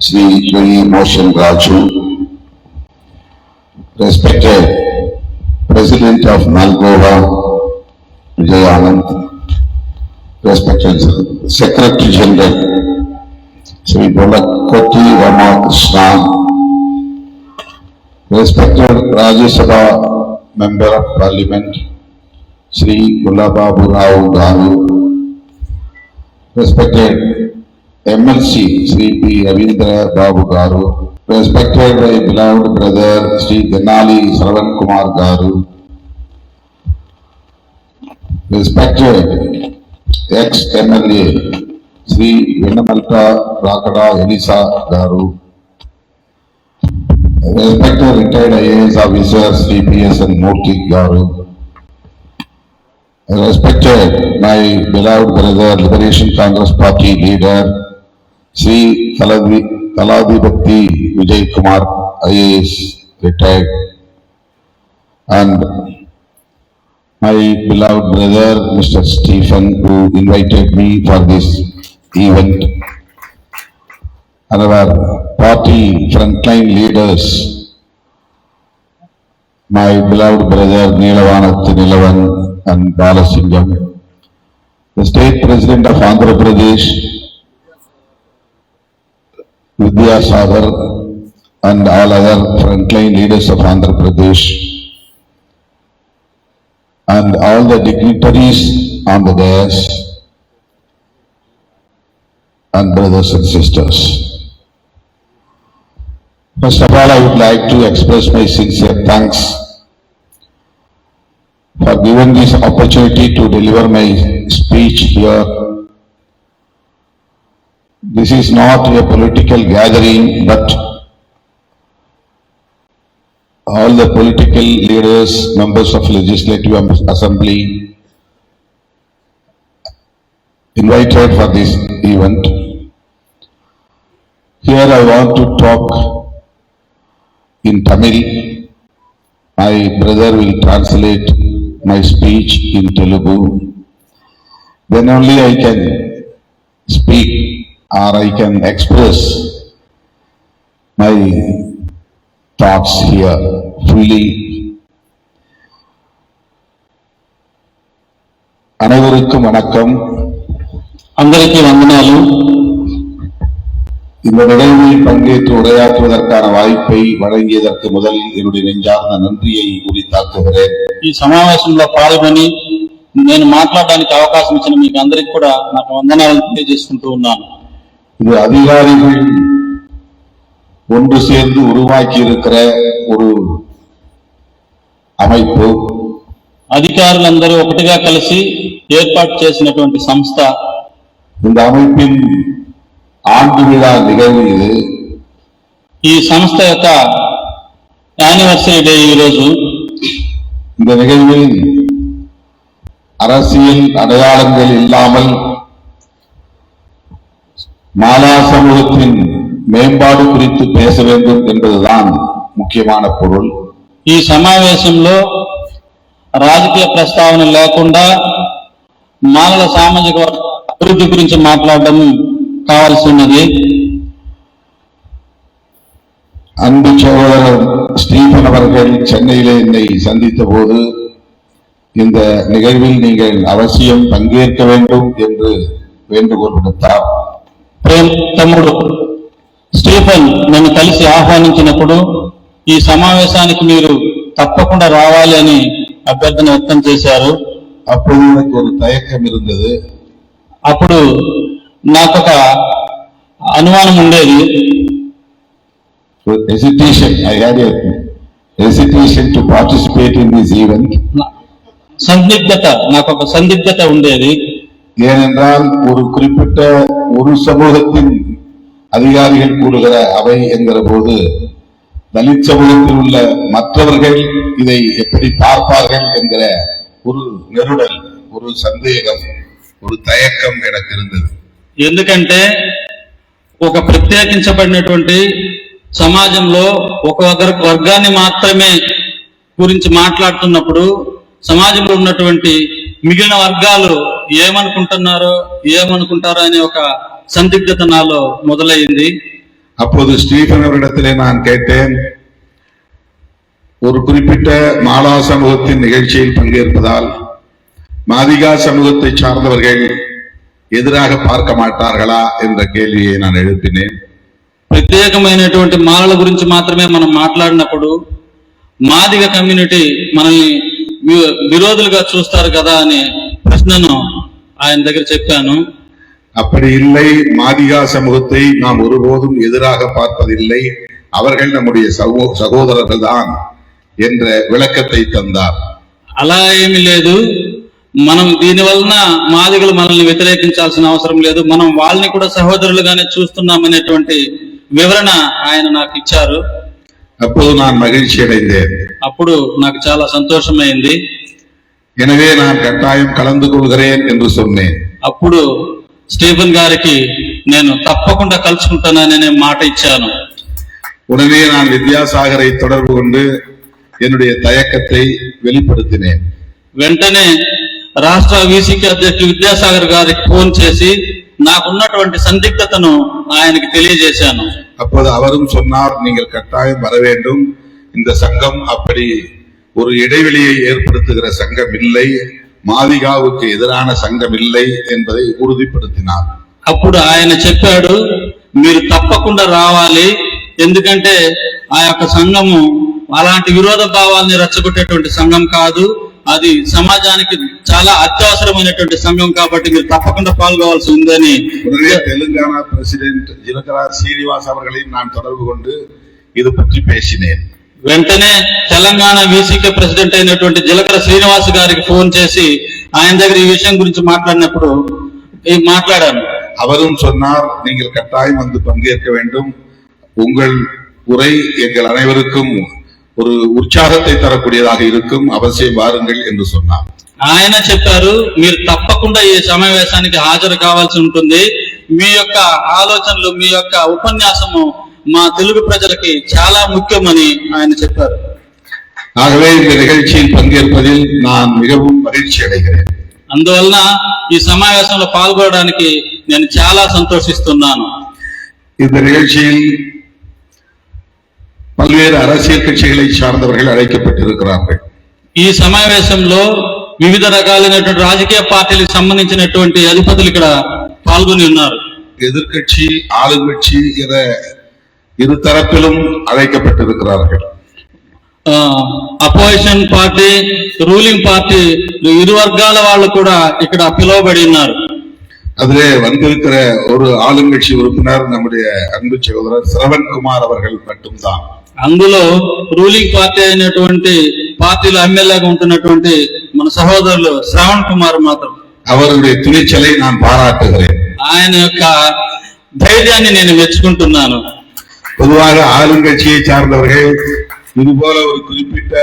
Sri V. Motion Raju, respected President of Nalgova, Vijay Anand, respected Secretary General, Sri Bolakoti Ramakrishna, respected Rajya Sabha Member of Parliament, Sri Gulababu Rao Garu, respected MLC, Sri P. Ravindra Babu Garu, respected my beloved brother, Sri Denali Sravan Kumar Garu, respected ex-MLA, Sri Venamalta Rakada Elisa Garu, respected retired IAS officer, Sri P.S.N. Murthy Garu, respected my beloved brother, Liberation Congress Party leader, Sri Kaladipati Vijay Kumar IAS retired, and my beloved brother, Mr. Stephen, who invited me for this event, and our party frontline leaders, my beloved brother Neelavaanath Nilavan and Balasingam, the State President of Andhra Pradesh, Vidya Sagar, and all other frontline leaders of Andhra Pradesh, and all the dignitaries on the dais, and brothers and sisters. First of all, I would like to express my sincere thanks for giving this opportunity to deliver my speech here. This is not a political gathering, but all the political leaders, members of Legislative Assembly invited for this event. Here I want to talk in Tamil. My brother will translate my speech in Telugu. Then only I can speak or I can express my thoughts here fully. அனைவருக்கும் வணக்கம். అందరికీ వందనాలు. இந்த நிகழ்வில் பங்கேற்று உரையாற்றுவதற்கான வாய்ப்பை வழங்கியதற்கு முதலில் என்னுடைய நெஞ்சார்ந்த நன்றியை உரித்தாக்குகிறேன். ఈ సమావేశంలో పాల్గొని నేను మాట్లాడడానికి అవకాశం ఇచ్చిన మీకు అందరికీ కూడా నాకు వందనాలను తెలియజేసుకుంటూ ఉన్నాను. இது அதிகாரிகள் ஒன்று சேர்ந்து உருவாக்கி இருக்கிற ஒரு அமைப்பு. అధికారులందరూ ఒకటిగా కలిసి ఏర్పాటు చేసినటువంటి సంస్థ. இந்த அமைப்பின் ஆண்டு விழா நிகழ்வு இது. ఈ సంస్థ యొక్క యానివర్సరీ డే ఈరోజు. இந்த நிகழ்வில் அரசியல் அடையாளங்கள் இல்லாமல் மாலா சமூகத்தின் மேம்பாடு குறித்து பேச வேண்டும் என்பதுதான் முக்கியமான பொருள். ఈ సమావేశంలో రాజకీయ ప్రస్తావన లేకుండా మాలల సామాజిక అభివృద్ధి గురించి మాట్లాడడం కావాల్సి ఉన్నది. அன்பு சகோதரர் ஸ்டீபன் அவர்கள் சென்னையிலே என்னை சந்தித்த போது இந்த நிகழ்வில் நீங்கள் அவசியம் பங்கேற்க வேண்டும் என்று வேண்டுகோள் விடுத்தார். తమ్ముడు స్టీఫెన్ నన్ను కలిసి ఆహ్వానించినప్పుడు ఈ సమావేశానికి మీరు తప్పకుండా రావాలి అని అభ్యర్థన వ్యక్తం చేశారు. அப்போது எனக்கு ஒரு தயக்கம் இருந்தது. అప్పుడు నాకు ఒక అనుమానం ఉండేది. hesitation. I had a hesitation to participate in this event. నాకు ఒక సందిగ్ధత ఉండేది. ஏனென்றால் ஒரு குறிப்பிட்ட ஒரு சமூகத்தின் அதிகாரிகள் கூறுகிற அவை என்கிற போது தலித் சமூகத்தில் உள்ள மற்றவர்கள் இதை எப்படி பார்ப்பார்கள் என்கிற ஒரு நெருடல், ஒரு சந்தேகம், ஒரு தயக்கம் எனக்கு இருந்தது. ఎందుకంటే ఒక ప్రత్యేకించబడినటువంటి సమాజంలో ఒక వర్గాన్ని మాత్రమే గురించి మాట్లాడుతున్నప్పుడు సమాజంలో ఉన్నటువంటి మిగిలిన వర్గాలు ఏమనుకుంటారో అనే ఒక సందిగ్ధత నాలో మొదలైంది. அப்போது ஸ்டீபன் அவரிடத்திலே நான் கேட்டேன், ஒரு குறிப்பிட்ட மாலா சமூகத்தின் நிகழ்ச்சியில் பங்கேற்பதால் மாதிகா சமூகத்தை சார்ந்தவர்கள் எதிராக பார்க்க మాటాர்களா என்ற కేள்வியை நான் எழுப்பினேன். ప్రత్యేకమైనటువంటి మాలల గురించి మాత్రమే మనం మాట్లాడినప్పుడు మాదిగ కమ్యూనిటీ మనల్ని విరోధులుగా చూస్తారు కదా అనే ప్రశ్నను ఆయన దగ్గర చెప్పాను. அப்படி இல்லை, மாதிகா சமூகத்தை நாம் ஒருபோதும் எதிராக பார்ப்பதில்லை, அவர்கள் நம்முடைய சகோதரர்கள் தான் என்ற విளக்கத்தை தந்தார். అలా ఏమీ లేదు, మనం దీని వలన మాదిగలు మనల్ని వ్యతిరేకించాల్సిన అవసరం లేదు, మనం వాళ్ళని కూడా సహోదరులుగానే చూస్తున్నామనేటువంటి వివరణ ఆయన నాకు ఇచ్చారు. அப்போது நான் மகிழ்ச்சி அடைந்தேன். అప్పుడు నాకు చాలా సంతోషమైంది. எனவே நான் கட்டாயம் கலந்து கொள்கிறேன் என்று சொன்னேன். అప్పుడు స్టీఫెన్ గారికి నేను తప్పకుండా కలుసుకుంటాననే మాట ఇచ్చాను. உடனே நான் வித்யாசாகரை தொடர்பு கொண்டு என்னுடைய தயக்கத்தை வெளிப்படுத்தினேன். వెంటనే రాష్ట్ర వీసీకి అధ్యక్షులు విద్యాసాగర్ గారికి ఫోన్ చేసి నాకున్నటువంటి సందిగ్ధతను ఆయనకి తెలియజేశాను. அப்போது அவரும் சொன்னார், நீங்கள் கட்டாயம் வர வேண்டும், இந்த சங்கம் அப்படி ஒரு இடைவெளியை ஏற்படுத்துகிற சங்கம் இல்லை, மாதிகாவுக்கு எதிரான சங்கம் இல்லை என்பதை உறுதிப்படுத்தினார். అప్పుడు ఆయన చెప్పాడు, మీరు తప్పకుండా రావాలి, ఎందుకంటే ఆ యొక్క సంఘము అలాంటి విరోధ భావాల్ని రెచ్చగొట్టేటువంటి సంఘం కాదు, అది సమాజానికి చాలా అత్యవసరమైనటువంటి సంఘం కాబట్టి మీరు తప్పకుండా పాల్గొవాల్సి ఉందని. உடனே தெலுங்கானா பிரசிடென்ட் ஜிலகரா ஸ்ரீனிவாஸ் அவர்களையும் நான் தொடர்பு கொண்டு இது பற்றி பேசினேன். వెంటనే తెలంగాణ వీసీకే ప్రెసిడెంట్ అయినటువంటి జిలకర శ్రీనివాస్ గారికి ఫోన్ చేసి ఆయన దగ్గర ఈ విషయం గురించి మాట్లాడాను. அவரும் சொன்னார், நீங்கள் கட்டாயம் வந்து பங்கேற்க வேண்டும், உங்கள் உரை எங்கள் அனைவருக்கும் ஒரு உற்சாகத்தை தரக்கூடியதாக இருக்கும், அவசியம் வாருங்கள் என்று சொன்னார். ఆయన చెప్పారు, మీరు తప్పకుండా ఈ సమావేశానికి హాజరు కావాల్సి ఉంటుంది, మీ యొక్క ఆలోచనలు మీ యొక్క ఉపన్యాసము మా తెలుగు ప్రజలకి చాలా ముఖ్యమని ఆయన చెప్పారు. ஆகவே இந்த நிகழ்ச்சியில் பங்கேற்பதில் நான் மிகவும் மகிழ்ச்சி அடைகிறேன். అందువలన ఈ సమావేశంలో పాల్గొనడానికి నేను చాలా సంతోషిస్తున్నాను. இந்த நிகழ்ச்சியில் பல்வேறு அரசியல் கட்சிகளை சார்ந்தவர்கள் அழைக்கப்பட்டிருக்கிறார்கள். ఈ సమావేశంలో వివిధ రకాలైనటువంటి రాజకీయ పార్టీలకు సంబంధించినటువంటి అధిపతులు ఇక్కడ పాల్గొని ఉన్నారు. எதிர்கட்சி ஆளுங்கட்சி என இரு தரப்பிலும் அழைக்கப்பட்டிருக்கிறார்கள். అపోజిషన్ పార్టీ, రూలింగ్ పార్టీ, ఇరు వర్గాల వాళ్ళు కూడా ఇక్కడ పిలువబడి ఉన్నారు. அதிலே வந்திருக்கிற ஒரு ஆளுங்கட்சி உறுப்பினர் நம்முடைய அன்பு சகோதரர் சிரவன்குமார் அவர்கள் மட்டும்தான். అందులో రూలింగ్ పార్టీ అయినటువంటి పార్టీలో ఎమ్మెల్యేగా ఉంటున్నటువంటి మన సహోదరులు శ్రవణ్ కుమార్ మాత్రం. அவருடைய துணிச்சலை நான் பாராட்டுகிறேன். ఆయన యొక్క ధైర్యాన్ని నేను మెచ్చుకుంటున్నాను. பொதுவாக ஆளுங்கட்சியை சார்ந்தவர்கள் இதுபோல ஒரு குறிப்பிட்ட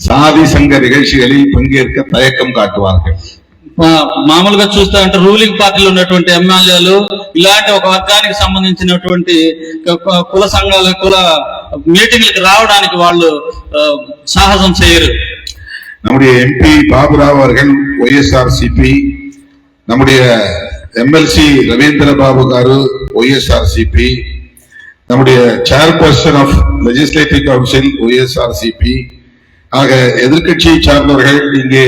சாதி சங்க நிகழ்ச்சிகளில் பங்கேற்க தயக்கம் காட்டுவார்கள். మామూలుగా చూస్తా అంటే రూలింగ్ పార్టీలో ఉన్నటువంటి ఎమ్మెల్యేలు ఇలాంటి ఒక వర్గానికి సంబంధించినటువంటి కుల సంఘాల కుల మీటింగ్లకు రావడానికి వాళ్ళు సాహసం చేయరు. நம்முடைய எம்பி பாபுராவ் அவர்கள் ஒய்எஸ்ஆர்சிபி, நம்முடைய எம்எல்சி ரவீந்திர பாபு காரு ஒய்எஸ்ஆர்சிபி, நம்முடைய chairperson of legislative council YSRCP ஆக எதிர்கட்சியை சார்ந்தவர்கள் இங்கே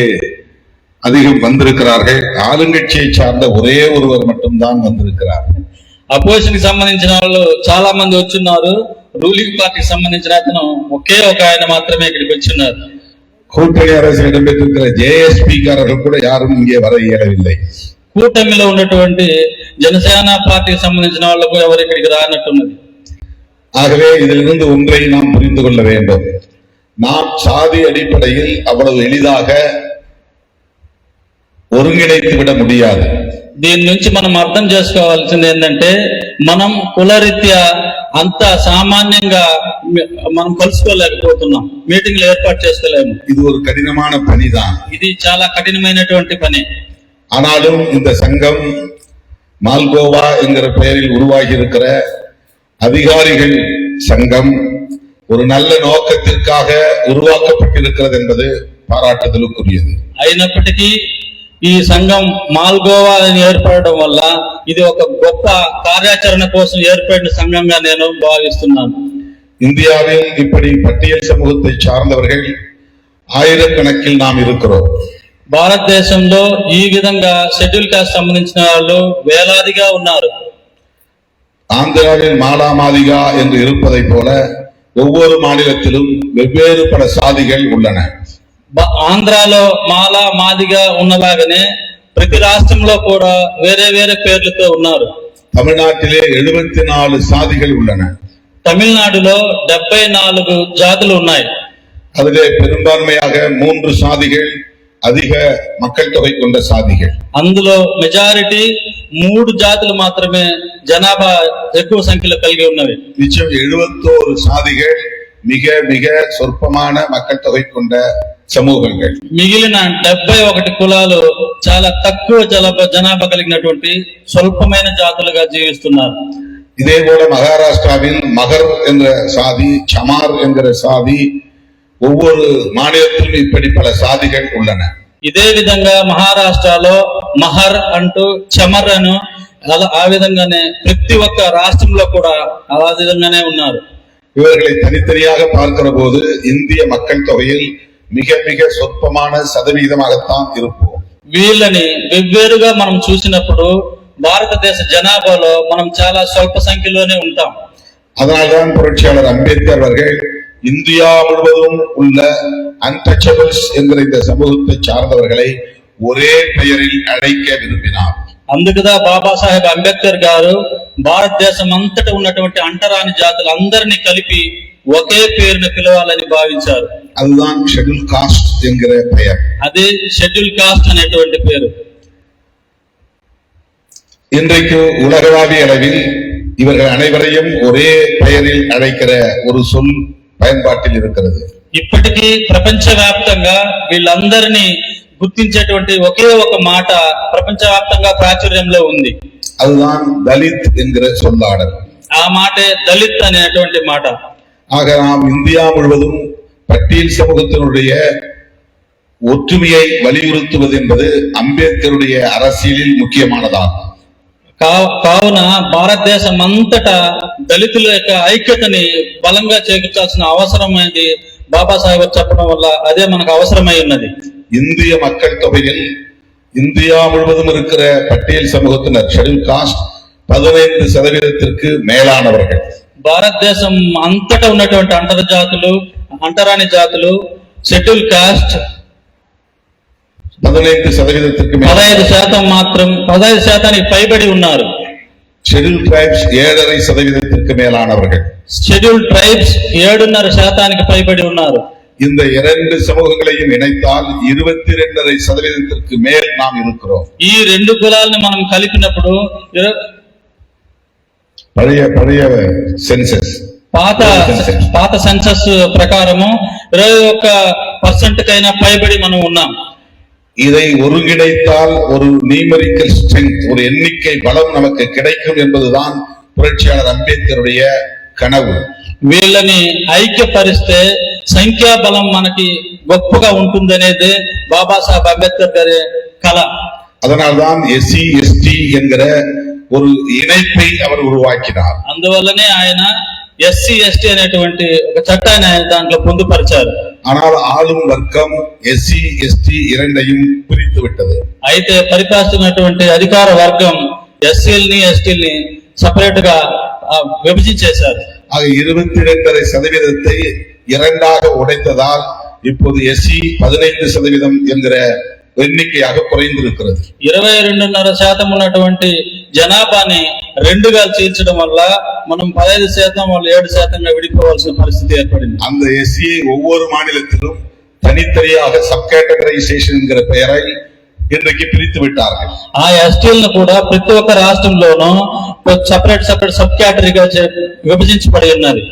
அதிகம் வந்திருக்கிறார்கள். ஆளுங்கட்சியை சார்ந்த ஒரே ஒருவர் மட்டும்தான் வந்திருக்கிறார். అపోజిషన్ కి సంబంధించిన వాళ్ళు చాలా మంది వచ్చున్నారు, రూలింగ్ పార్టీకి సంబంధించిన అతను ఒకే ఒక ఆయన మాత్రమే ఇక్కడికి వచ్చున్నారు. கூட்டணி அரசில் இடம்பெற்றிருக்கிற ஜேஎஸ்பி காரர்கள் கூட யாரும் இங்கே வர இயலவில்லை. కూటమిలో ఉన్నటువంటి జనసేన పార్టీకి సంబంధించిన వాళ్ళు కూడా ఎవరు ఇక్కడికి రానట్టున్నది. ஆகவே இதிலிருந்து ஒன்றை நாம் புரிந்து கொள்ள வேண்டும், நாம் சாதி அடிப்படையில் அவ்வளவு எளிதாக ஒருங்கிணைத்து விட முடியாது. దీని నుంచి మనం అర్థం చేసుకోవాల్సింది ఏంటంటే మనం కులరీత్యా అంత సామాన్యంగా మనం కలుసుకోలేకపోతున్నాం, మీటింగ్లు ఏర్పాటు చేసుకోలేము. இது ஒரு கடினமான பணிதான். ఇది చాలా కఠినమైనటువంటి పని. ஆனாலும் இந்த சங்கம் மால்கோவா என்கிற பெயரில் உருவாகி இருக்கிற அதிகாரிகள் சங்கம் ஒரு நல்ல நோக்கத்திற்காக உருவாக்கப்பட்டிருக்கிறது என்பது பாராட்டுதலுக்குரியது. అయినప్పటికీ ఈ సంఘం మాల్గోవా అని ఏర్పడడం వల్ల ఇది ఒక గొప్ప కార్యాచరణ కోసం ఏర్పడిన సంఘంగా నేను భావిస్తున్నాను. இந்தியாவில் இப்படி பட்டியல் சமூகத்தை சார்ந்தவர்கள் ஆயிரக்கணக்கில் நாம் இருக்கிறோம். భారతదేశంలో ఈ విధంగా షెడ్యూల్ కాస్ట్ సంబంధించిన వాళ్ళు వేలాదిగా ఉన్నారు. ஆந்திராவில் மாலாமாதிகா என்று இருப்பதை போல ஒவ்வொரு மாநிலத்திலும் வெவ்வேறு பல சாதிகள் உள்ளன. ఆంధ్రాలో మాలా మాదిగా ఉన్నలాగానే ప్రతి రాష్ట్రంలో కూడా వేరే వేరే పేర్లతో ఉన్నారు. தமிழ்நாட்டிலே 74 சாதிகள் உள்ளன. తమిళనాడులో 74 జాతులు ఉన్నాయి. அதிலே பெரும்பான்மையாக 3 சாதிகள் அதிக மக்கள் தொகை கொண்ட சாதிகள். అందులో మెజారిటీ 3 జాతులు మాత్రమే జనాభా ఎక్కువ సంఖ్యలో కలిగి ఉన్నవి. மிச்சம் 71 சாதிகள் மிக மிக சொற்பமான மக்கள் தொகை கொண்ட సమూహங்கள். మిగిలిన 71 కులాలు చాలా తక్కువ జనాభా కలిగినటువంటి స్వల్పమైన జాతులుగా జీవిస్తున్నారు. இதே போல மகாராஷ்டிராவில் மகர் என்ற சாதி, சமார் என்கிற சாதி, ஒவ்வொரு மாநிலத்திலும் இப்படி பல சாதிகள் உள்ளன. ఇదే విధంగా మహారాష్ట్రలో మహర్ అంటూ చమర్ అను ఆ విధంగానే ప్రతి ఒక్క రాష్ట్రంలో కూడా ఆ విధంగానే ఉన్నారు. இவர்களை தனித்தனியாக பார்க்கிற போது இந்திய மக்கள் தொகையில் மிக மிக சொற்பமான சதவீதமாகத்தான் இருப்போம். వీళ్ళని వెవ్వేరుగా మనం చూసినప్పుడు భారతదేశ జనాభాలో మనం చాలా స్వల్ప సంఖ్యలోనే ఉంటాం. அதனால்தான் புரட்சியாளர் அம்பேத்கர் அவர்கள் இந்தியா முழுவதும் உள்ள அன்டச்சபிள்ஸ் என்கிற இந்த சமூகத்தை சார்ந்தவர்களை ஒரே பெயரில் அழைக்க விரும்பினார். అందుకుదా బాబాసాహెబ్ అంబేద్కర్ గారు భారతదేశం అంతటా ఉన్నటువంటి అంటరాని జాతులు అందరినీ కలిపి ఒకే పేరును పిలవాలని భావించారు. அதுதான் ஷெட்யூல் காஸ்ட் என்கிற பெயர். అదే షెడ్యూల్ కాస్ట్ అనేటువంటి పేరు. இன்றைக்கு உலகளாவிய அளவில் இவர்கள் அனைவரையும் ஒரே பெயரில் அழைக்கிற ஒரு சொல் பயன்பாட்டில் இருக்கிறது. ఇప్పటికీ ప్రపంచవ్యాప్తంగా వీళ్ళందరినీ గుర్తించేటువంటి ఒకే ఒక మాట ప్రపంచవ్యాప్తంగా ప్రాచుర్యంలో ఉంది. அதுதான் தலித் என்கிற சொல்லாடல். ఆ మాటే దళిత్ అనేటువంటి మాట. ஆக நாம் இந்தியா முழுவதும் பட்டியல் சமூகத்தினுடைய ஒற்றுமையை வலியுறுத்துவது என்பது அம்பேத்கருடைய அரசியலில் முக்கியமானதாகும். కావున భారతదేశం అంతటా దళితుల యొక్క ఐక్యతని బలంగా చేకూర్చాల్సిన అవసరం అనేది బాబాసాహెబ్ చెప్పడం వల్ల అదే మనకు అవసరమై ఉన్నది. இந்திய மக்கள் தொகையில் இந்தியா முழுவதும் இருக்கிற பட்டியல் சமூகத்தினர் ஷெட்யூல் காஸ்ட் 15% மேலானவர்கள். భారతదేశం అంతటా ఉన్నటువంటి అంటరాని జాతులు షెడ్యూల్ కాస్ట్ 15% 15% మాత్రం 15% పైబడి ఉన్నారు. Schedule tribes 7.5% மேலானவர்கள். షెడ్యూల్ ట్రైబ్స్ 7.5% పైబడి ఉన్నారు. இந்த இரண்டு சமூகங்களையும் இணைத்தால் 22.5% மேல் நாம் இருக்கிறோம். ఈ రెండు కులాలను మనం కలిపినప్పుడు பழைய சென்சஸ் పాత సెన్సస్ ప్రకారము 21% కైనా పైబడి మనం ఉన్నాం. இதை ஒருங்கிணைத்தால் ஒரு நியூமெரிக்கல் ஸ்ட்ரெங்த், ஒரு எண்ணிக்கை பலம் நமக்கு கிடைக்கும் என்பதுதான் புரட்சியாளர் அம்பேத்கருடைய கனவு. వీళ్ళని ఐక్యపరిస్తే సంఖ్యా బలం మనకి గొప్పగా ఉంటుందనేది బాబాసాహెబ్ అంబేద్కర్ గారి కళ. அதனால்தான் எஸ்சி எஸ்டி என்கிற ஒரு இணைப்பை அவர் உருவாக்கினார். అందువల్లనే ఆయన ఎస్సీ ఎస్టీ అనేటువంటి ఒక చట్టాన్ని ఆయన దాంట్లో పొందుపరిచారు. ஆனால் ஆளும் வர்க்கம் எஸ்சி எஸ்டி இரண்டையும் பிரித்து விட்டது. అయితే పరిపాలిస్తున్నటువంటి అధికార వర్గం ఎస్సీల్ని ఎస్టీల్ని సపరేట్ గా విభజించేశారు. ஆக 22.5% இரண்டாக உடைத்ததால் இப்போது எஸ்சி 15% என்கிற எண்ணிக்கையாக குறைந்திருக்கிறது. 22.5% ఉన్నటువంటి జనాభాని రెండుగా చీల్చడం వల్ల మనం 15% వాళ్ళు 7%గా విడిపోవాల్సిన పరిస్థితి ఏర్పడింది. அந்த எஸ்சியை ஒவ்வொரு மாநிலத்திலும் தனித்தனியாக சப் கேட்டகரைசேஷன் என்கிற பெயரை இன்றைக்கு பிரித்து விட்டார்கள். ఆ ఎస్టీలను కూడా ప్రతి ఒక్క రాష్ట్రంలోనూ సపరేట్ సబ్ కేటగిరీగా విభజించబడి ఉన్నది.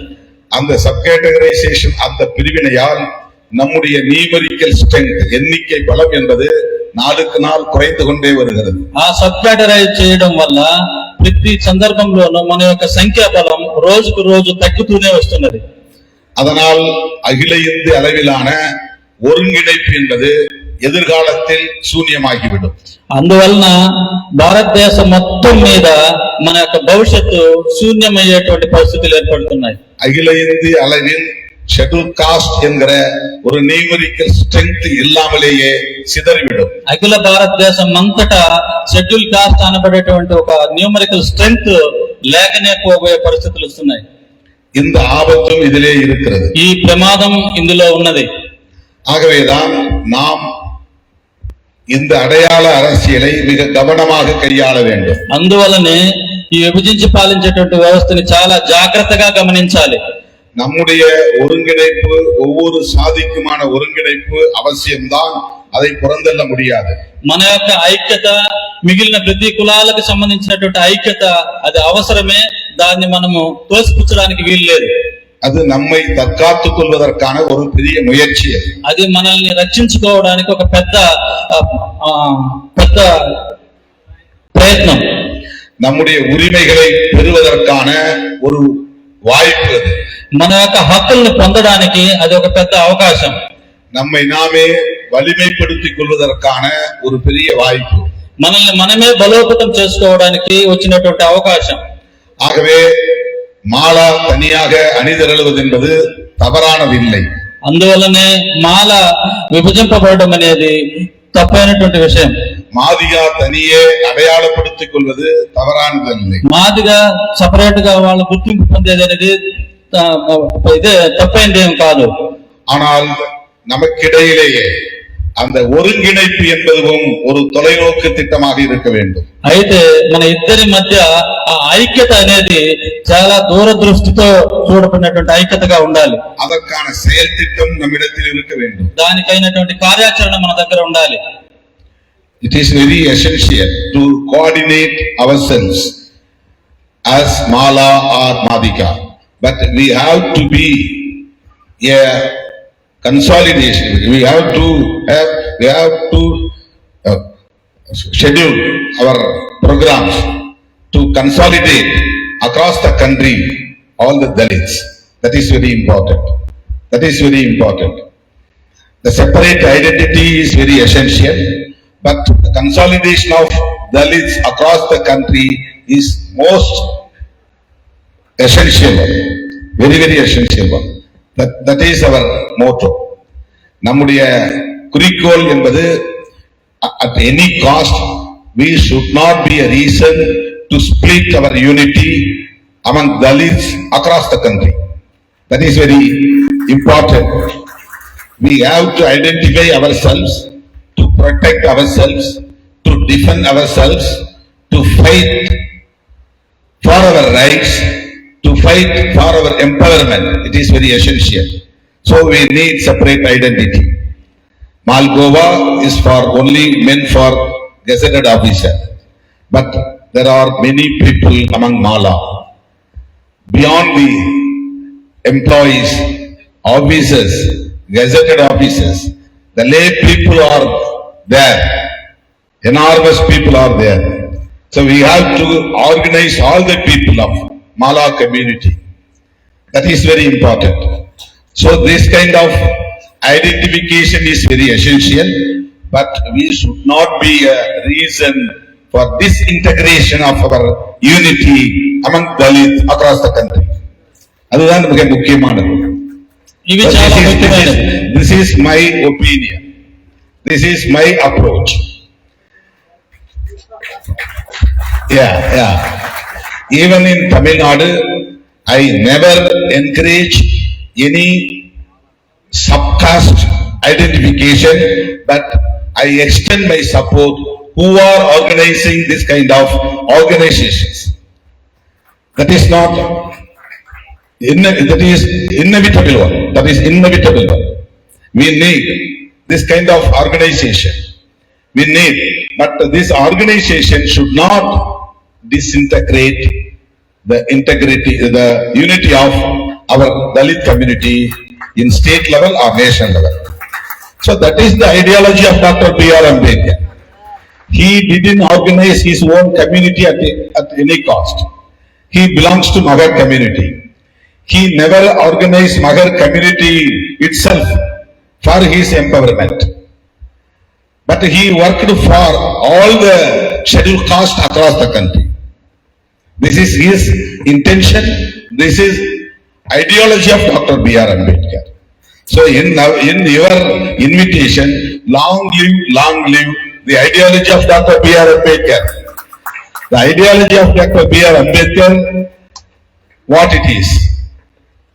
அந்த சப் கேட்டகரைசேஷன், அந்த பிரிவினையால் நம்முடைய நியூமெரிக்கல் ஸ்ட்ரெங்த், எண்ணிக்கை பலம் என்பது நாளுக்கு நாள் குறைந்து கொண்டே வருகிறது. ఆ సబ్ కేటగరైజ్ చేయడం వల్ల ప్రతి సందర్భంలోనూ మన యొక్క సంఖ్యా బలం రోజుకు రోజు తగ్గుతూనే వస్తున్నది. அதனால் அகில இந்திய அளவிலான ஒருங்கிணைப்பு என்பது எதிர்காலத்தில் சூன்யமாகிவிடும். అందువలన భారతదేశం మొత్తం మీద మన యొక్క భవిష్యత్తు శూన్యమయ్యేటువంటి పరిస్థితులు ఏర్పడుతున్నాయి. அகில இந்திய அளவில் ஷெட்யூல் காஸ்ட் என்கிற ஒரு நியூமரிக்கல் ஸ்ட்ரென்த் இல்லாமலேயே சிதறிவிடும். అఖిల భారతదేశం అంతటా షెడ్యూల్ కాస్ట్ అనబడేటువంటి ఒక న్యూమరికల్ స్ట్రెంగ్త్ లేకనే పోబోయే పరిస్థితులు వస్తున్నాయి. இந்த ஆபத்தும் இதிலே இருக்கிறது. ఈ ప్రమాదం ఇందులో ఉన్నది. ஆகவேதான் நாம் இந்த அடையாள அரசியலை மிக கவனமாக கையாள வேண்டும். అందువలనే ఈ విభజించి పాలించేటువంటి వ్యవస్థని చాలా జాగ్రత్తగా గమనించాలి. நம்முடைய ஒருங்கிணைப்பு ஒவ்வொரு சாதிக்குமான ஒருங்கிணைப்பு அவசியம்தான், அதை புறந்தள்ள முடியாது. మన యొక్క ఐక్యత మిగిలిన ప్రతి కులాలకు సంబంధించినటువంటి ఐక్యత అది అవసరమే, దాన్ని మనము తోసిపుచ్చడానికి వీలు లేదు. அது நம்மை தற்காத்துக் கொள்வதற்கான ஒரு பெரிய முயற்சி. అది మనల్ని రక్షించుకోవడానికి ఒక పెద్ద ప్రయత్నం. நம்முடைய உரிமைகளை பெறுவதற்கான ஒரு வாய்ப்பு அது. మన యొక్క హక్కుల్ని పొందడానికి అది ఒక పెద్ద అవకాశం. நம்மை நாமே வலிமைப்படுத்திக் கொள்வதற்கான ஒரு பெரிய வாய்ப்பு. మనల్ని మనమే బలోపేతం చేసుకోవడానికి వచ్చినటువంటి అవకాశం. ஆகவே மாலா தனியாக அணிதிரளுவது என்பது தவறானதில்லை. అందువలనే మాల విభజింపబడడం అనేది తప్పైనటువంటి విషయం. மாதிகா தனியே அடையாளப்படுத்திக் கொள்வது தவறானதில்லை. మాదిగా సపరేట్ గా వాళ్ళు గుర్తింపు పొందేది అనేది ఇదే తప్పైందేం కాదు. ஆனால் நமக்கிடையிலேயே அந்த ஒருங்கிணைப்பு என்பதும் ஒரு தொலைநோக்கு திட்டமாக இருக்க வேண்டும். అయితే మన ఇద్దరి మధ్య ఆ ఐక్యత అనేది చాలా దూరదృష్టితో చూడబడినటువంటి ఐక్యతగా ఉండాలి. அதற்கான செயல் திட்டம் நம்மிடத்தில் இருக்க வேண்டும். దానికైనటువంటి కార్యాచరణ మన దగ్గర ఉండాలి. It is very essential to coordinate ourselves as Mala or Madhika, but we have to be a consolidation. We have to schedule our programs to consolidate across the country all the Dalits. That is very important. That is very important. The separate identity is very essential, but the consolidation of Dalits across the country is most essential one. Very, very essential one. That is our motto. நம்முடைய குறிக்கோள் என்பது at any cost we should not be a reason to split our unity among Dalits across the country. That is very important. We have to identify ourselves, to protect ourselves, to defend ourselves, to fight for our rights, to fight for our empowerment. It is very essential. So we need separate identity. Malgova is for only meant for gazetted officer, but there are many people among Mala. Beyond the employees, officers, gazetted officers, the lay people are there. Enormous people are there. So we have to organize all the people of Mala community. That is very important. So this kind of identification is very essential, but we should not be a reason for disintegration of our unity among Dalits across the country. அதுதான் மிக முக்கியமானது. ఇవి చాలా ముఖ్యమైనవి. This is my opinion. This is my approach. Yeah. Even in Tamil Nadu, I never encourage any subcaste identification, but I extend my support who are organizing this kind of organizations. That is not, that is inevitable one. That is inevitable one. We need this kind of organization. We need, but this organization should not disintegrate the integrity, the unity of our Dalit community in state level or nation level. So that is the ideology of Dr. B.R. Ambedkar. He didn't organize his own community at any cost. He belongs to Magar community. He never organized Magar community itself for his empowerment. But he worked for all the scheduled castes across the country. This is his intention. This is ideology of Dr. B.R. Ambedkar. So in your invitation, long live the ideology of Dr. B.R. Ambedkar. The ideology of Dr. B.R. Ambedkar, what it is?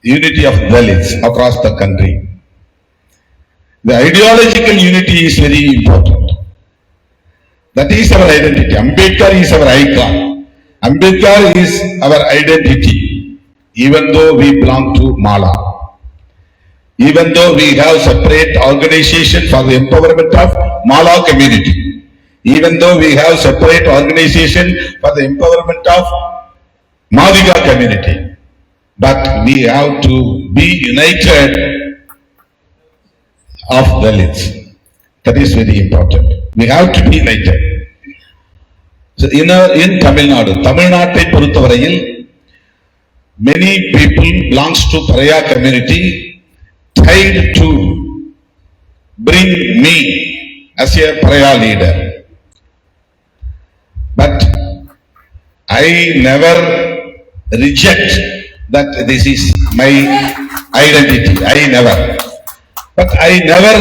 Unity of Dalits across the country. The ideological unity is very important. That is our identity. Ambedkar is our icon. Ambedkar is our identity. Even though we belong to Mala. Even though we have separate organization for the empowerment of Mala community. Even though we have separate organization for the empowerment of Madhika community. But we have to be united of Dalits. That is very important. We have to be united. So in Tamil Nadu, Tamil Nadu பொறுத்தவரையில் many people belongs to Paraya community tried to bring me as a Paraya leader. But I never reject that this is my identity. I never. But I never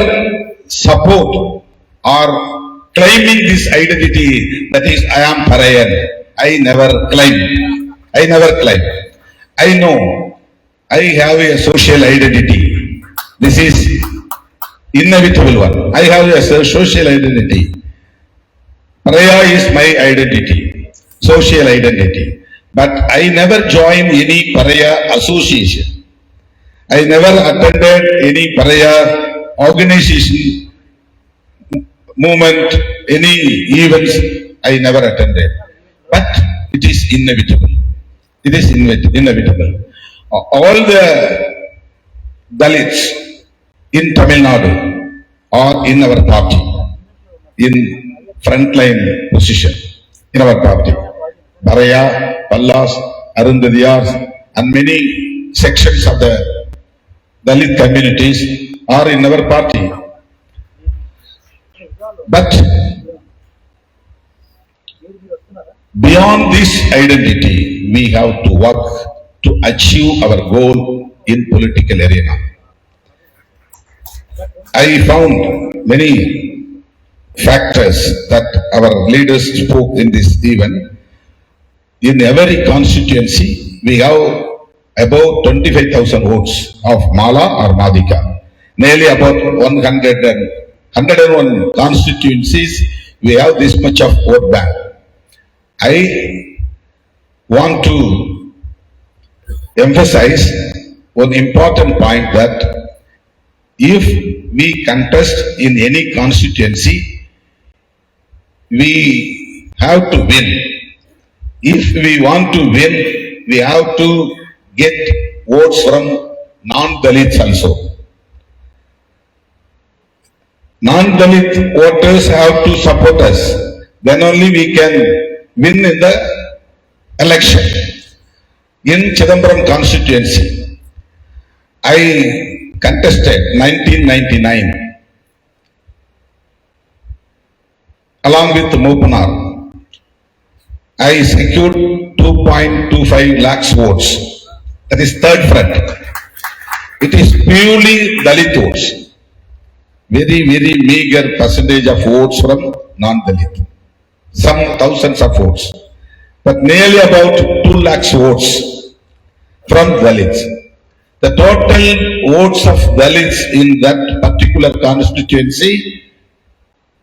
support or claiming this identity that is I am Parayan. I never claim. I never claim. I know I have a social identity. This is inevitable one. I have a social identity. Paraya is my identity. Social identity. But I never joined any Paraya association. I never attended any Paraya organization, movement, any events. I never attended. But it is inevitable. It is inevitable. All the Dalits in Tamil Nadu are in our party, in frontline position in our party. Paraya, Pallas, Arundadiyars, and many sections of the Dalit communities are in our party. But beyond this identity, we have to work to achieve our goal in political arena. I found many factors that our leaders spoke in this event. In every constituency, we have about 25,000 votes of Mala or Madhika. Nearly about 101 constituencies, we have this much of vote bank. I want to emphasize one important point that if we contest in any constituency, we have to win. If we want to win, we have to get votes from non-Dalits also. Non-Dalit voters have to support us. Then only we can win in the election. In Chidambaram constituency, I contested 1999 along with Mopanar. I secured 2.25 lakhs votes. That is third front. It is purely Dalit votes. Very meager percentage of votes from non-Dalit. Some thousands of votes. But nearly about 2 lakhs votes from Dalits. The total votes of Dalits in that particular constituency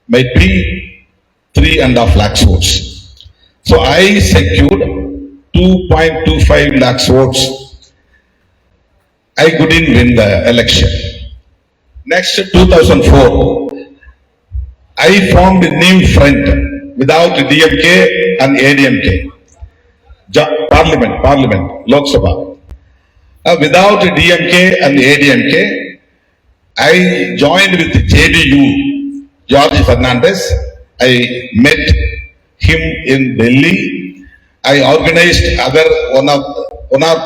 might be 3.5 lakhs votes. So I secured 2.25 lakhs votes. I couldn't win the election. Next, 2004, I formed a new front without DMK and ADMK. Parliament, Lok Sabha. Without DMK and ADMK, I joined with JDU, George Fernandez. I met him in Delhi. I organized one or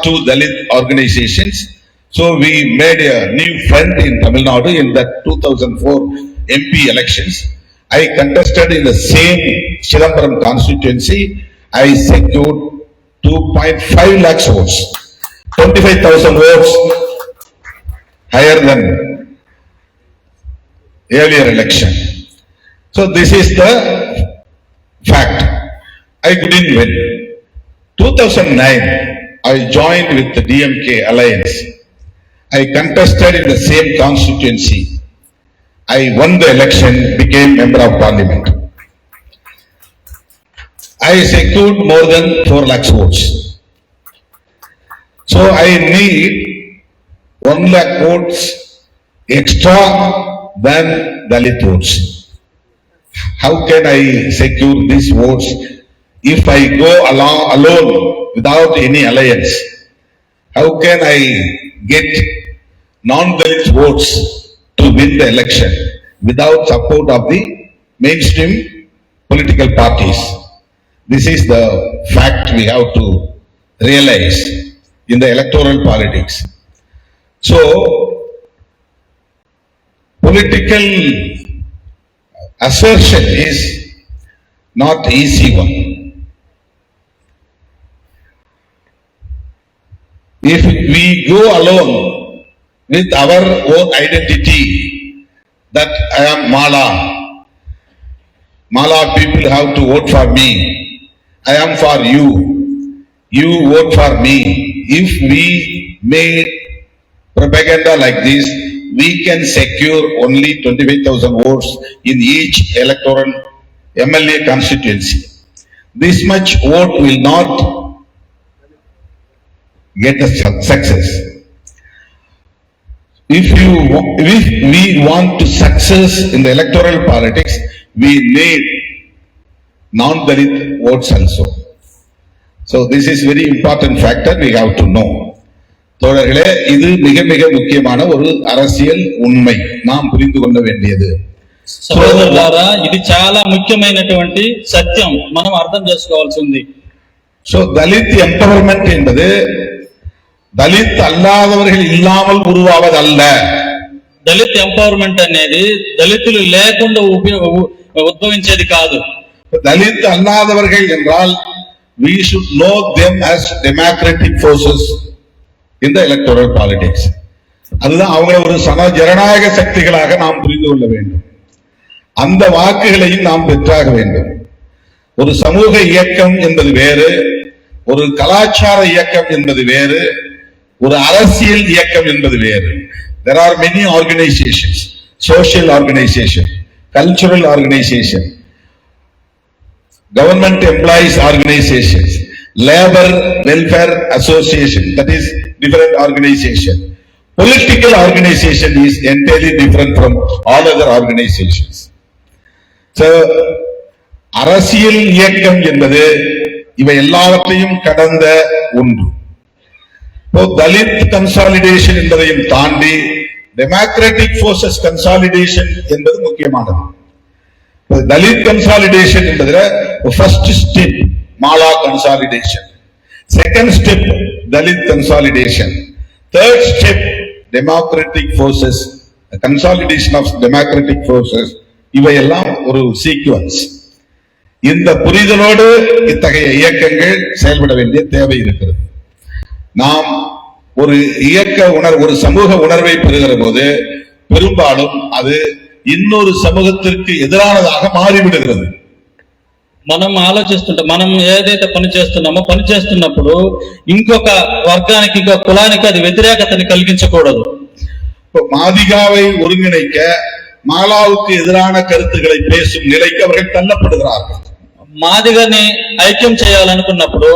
two Dalit organizations. So we made a new front in Tamil Nadu in that 2004 MP elections. I contested in the same Chidambaram constituency. I secured 2.5 lakhs votes, 25,000 votes higher than earlier election. So this is the fact. I couldn't win. 2009, I joined with the DMK alliance. I contested in the same constituency. I won the election, became member of parliament. I secured more than 4 lakhs votes. So I need 1 lakh votes extra than Dalit votes. How can I secure these votes if I go alone without any alliance? How can I get non-Dalit votes to win the election without support of the mainstream political parties? This is the fact we have to realize in the electoral politics. So, political assertion is not easy one. If we go alone with our own identity that I am Mala people have to vote for me, I am for you, you vote for me. If we made propaganda like this, we can secure only 25,000 votes in each electoral MLA constituency. This much vote will not get a success. If we want to success in the electoral politics, we need non-Dalit votes also. So this is very important factor we have to know. தோழர்களே, இது மிக மிக முக்கியமான ஒரு அரசியல் உண்மை, நாம் புரிந்து கொள்ள வேண்டியது. సోదరులారా, ఇది చాలా ముఖ్యమైనటువంటి సత్యం, మనం అర్థం చేసుకోవాల్సి ఉంది. సో దళిత్ ఎంపవర్మెంట్ என்பது దళిత్ అల్లాదవర్கள் ఇల్లాமல் ఉరువావదల్ల. దళిత్ ఎంపవర్మెంట్ అనేది దళితులు లేకుండా ఉద్భవించేది కాదు. దళిత్ అల్లాదవర్கள் என்றால் we should know them as democratic forces in the electoral politics. அதுதான் அவங்களை ஒரு ஜனநாயக சக்திகளாக நாம் புரிந்து கொள்ள வேண்டும். அந்த வாக்குகளையும் நாம் பெற்றாக வேண்டும். ஒரு சமூக இயக்கம் என்பது வேறு, ஒரு கலாச்சார இயக்கம் என்பது வேறு, ஒரு அரசியல் இயக்கம் என்பது வேறு. There are many organizations, social organization, cultural organization, government employees organizations, labor welfare association, that is different organization. Political organization is entirely different from all other organizations. So, அரசியல் இயக்கம் என்பது இவை எல்லாவற்றையும் கடந்த ஒன்று. தலித் கன்சாலிடேஷன் என்பதையும் தாண்டி டெமோக்ராட்டிக் போர்சஸ் கன்சாலிடேஷன் என்பது முக்கியமானது. தலித் கன்சாலிடேஷன் என்பதுல first step Mala consolidation, second step Dalit consolidation, third step democratic forces consolidation of democratic forces. இவையெல்லாம் ஒரு சீக்வன்ஸ். இந்த புரிதலோடு இத்தகைய இயக்கங்கள் செயல்பட வேண்டிய தேவை இருக்கிறது. நாம் ஒரு இயக்க ஒரு சமூக உணர்வை பெறுகிற போது பெரும்பாலும் அது இன்னொரு సమూహத்திற்கு ఎదురానதாக మారివిడుகிறது. మనం ఆలోచిస్తుంటాం, మనం ఏదైతే పని చేస్తున్నామో పని చేస్తున్నప్పుడు ఇంకొక వర్గానికి, ఇంకొక కులానికి అది వ్యతిరేకతని కలిగించకూడదు. மாதிகாவை ஒருங்கிணைக்க மாலாவுக்கு எதிரான கருத்துக்களை பேசும் நிலைக்கு அவர்கள் தள்ளப்படுகிறார்கள். మాదిగని ఐక్యం చేయాలనుకున్నప్పుడు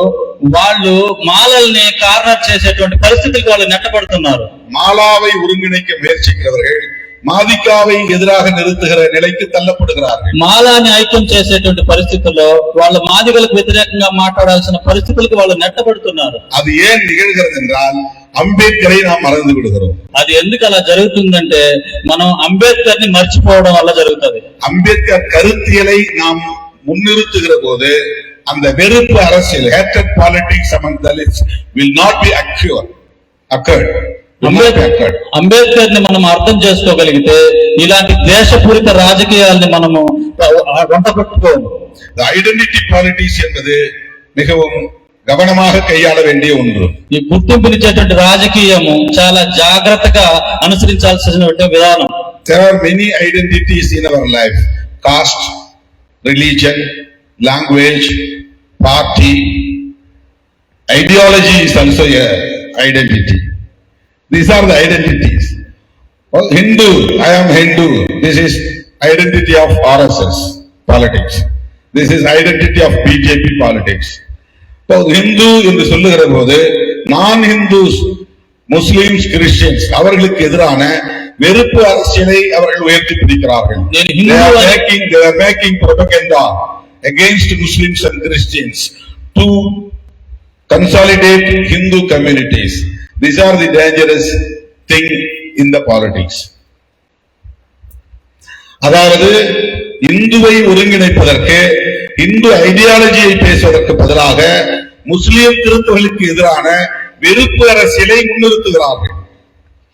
వాళ్ళు మాలల్ని కార్నర్ చేసేటువంటి పరిస్థితులకు వాళ్ళు నెట్టబడుతున్నారు. மாலாவை ஒருங்கிணைக்க முயற்சிக்கிறவர்கள் மாதிகாவை ఎదురాக నిறுத்துகிற நிலைக்கு தள்ளப்படுகிறார்கள். మాలాని ఐక్యం చేసేటువంటి పరిస్థితుల్లో వాళ్ళ మాదిగలకు వ్యతిరేకంగా మాట్లాడాల్సిన పరిస్థితులకు వాళ్ళు నెట్టబడుతున్నారు. అది ஏன் நிகழ்கிறது என்றால் అంబేద్కரை நாம் మறந்து விடுகிறோம். అది ఎందుకు అలా జరుగుతుందంటే మనం అంబేద్కర్ ని మర్చిపోవడం వల్ల జరుగుతుంది. అంబేద్కర్ కருத்தியலை நாம் முன்னிறுத்துகிற போது அந்த வெறுப்பு அரசியல், hatred politics among Dalits will not be occurred. Ambedkar ని మనం అర్థం చేసుకోగలిగితే ఇలాంటి దేశపూరిత రాజకీయాల్ని మనము వంట పెట్టుకోము. ஐடென்டிட்டி பாலிட்டிக்ஸ் என்பது மிகவும் கவனமாக கையாள வேண்டிய ஒன்று. ఈ గుర్తింపునిచ్చేటువంటి రాజకీయము చాలా జాగ్రత్తగా అనుసరించాల్సినటువంటి విధానం. There are many identities in our life: caste, religion, language, party. Ideology is also a identity. These are the identities. Well, Hindu, I am Hindu. This is identity of RSS politics. This is identity of BJP politics. So Hindu என்று சொல்லுகிற போது நான் Hindus, Muslims, Christians அவர்களுக்கு எதிரான வெறுப்பு அரசியலை அவர்கள் உயர்த்தி பிடிக்கிறார்கள். They are making propaganda against Muslims and Christians to consolidate Hindu communities. These are the dangerous thing in the politics. அதாவது இந்துவை ஒருங்கிணைப்பதற்கு, இந்து ஐடியாலஜியை பேசுவதற்கு பதிலாக முஸ்லிம் கிறிஸ்தவர்களுக்கு எதிரான வெறுப்பு அரசியலை முன்னிறுத்துகிறார்கள்.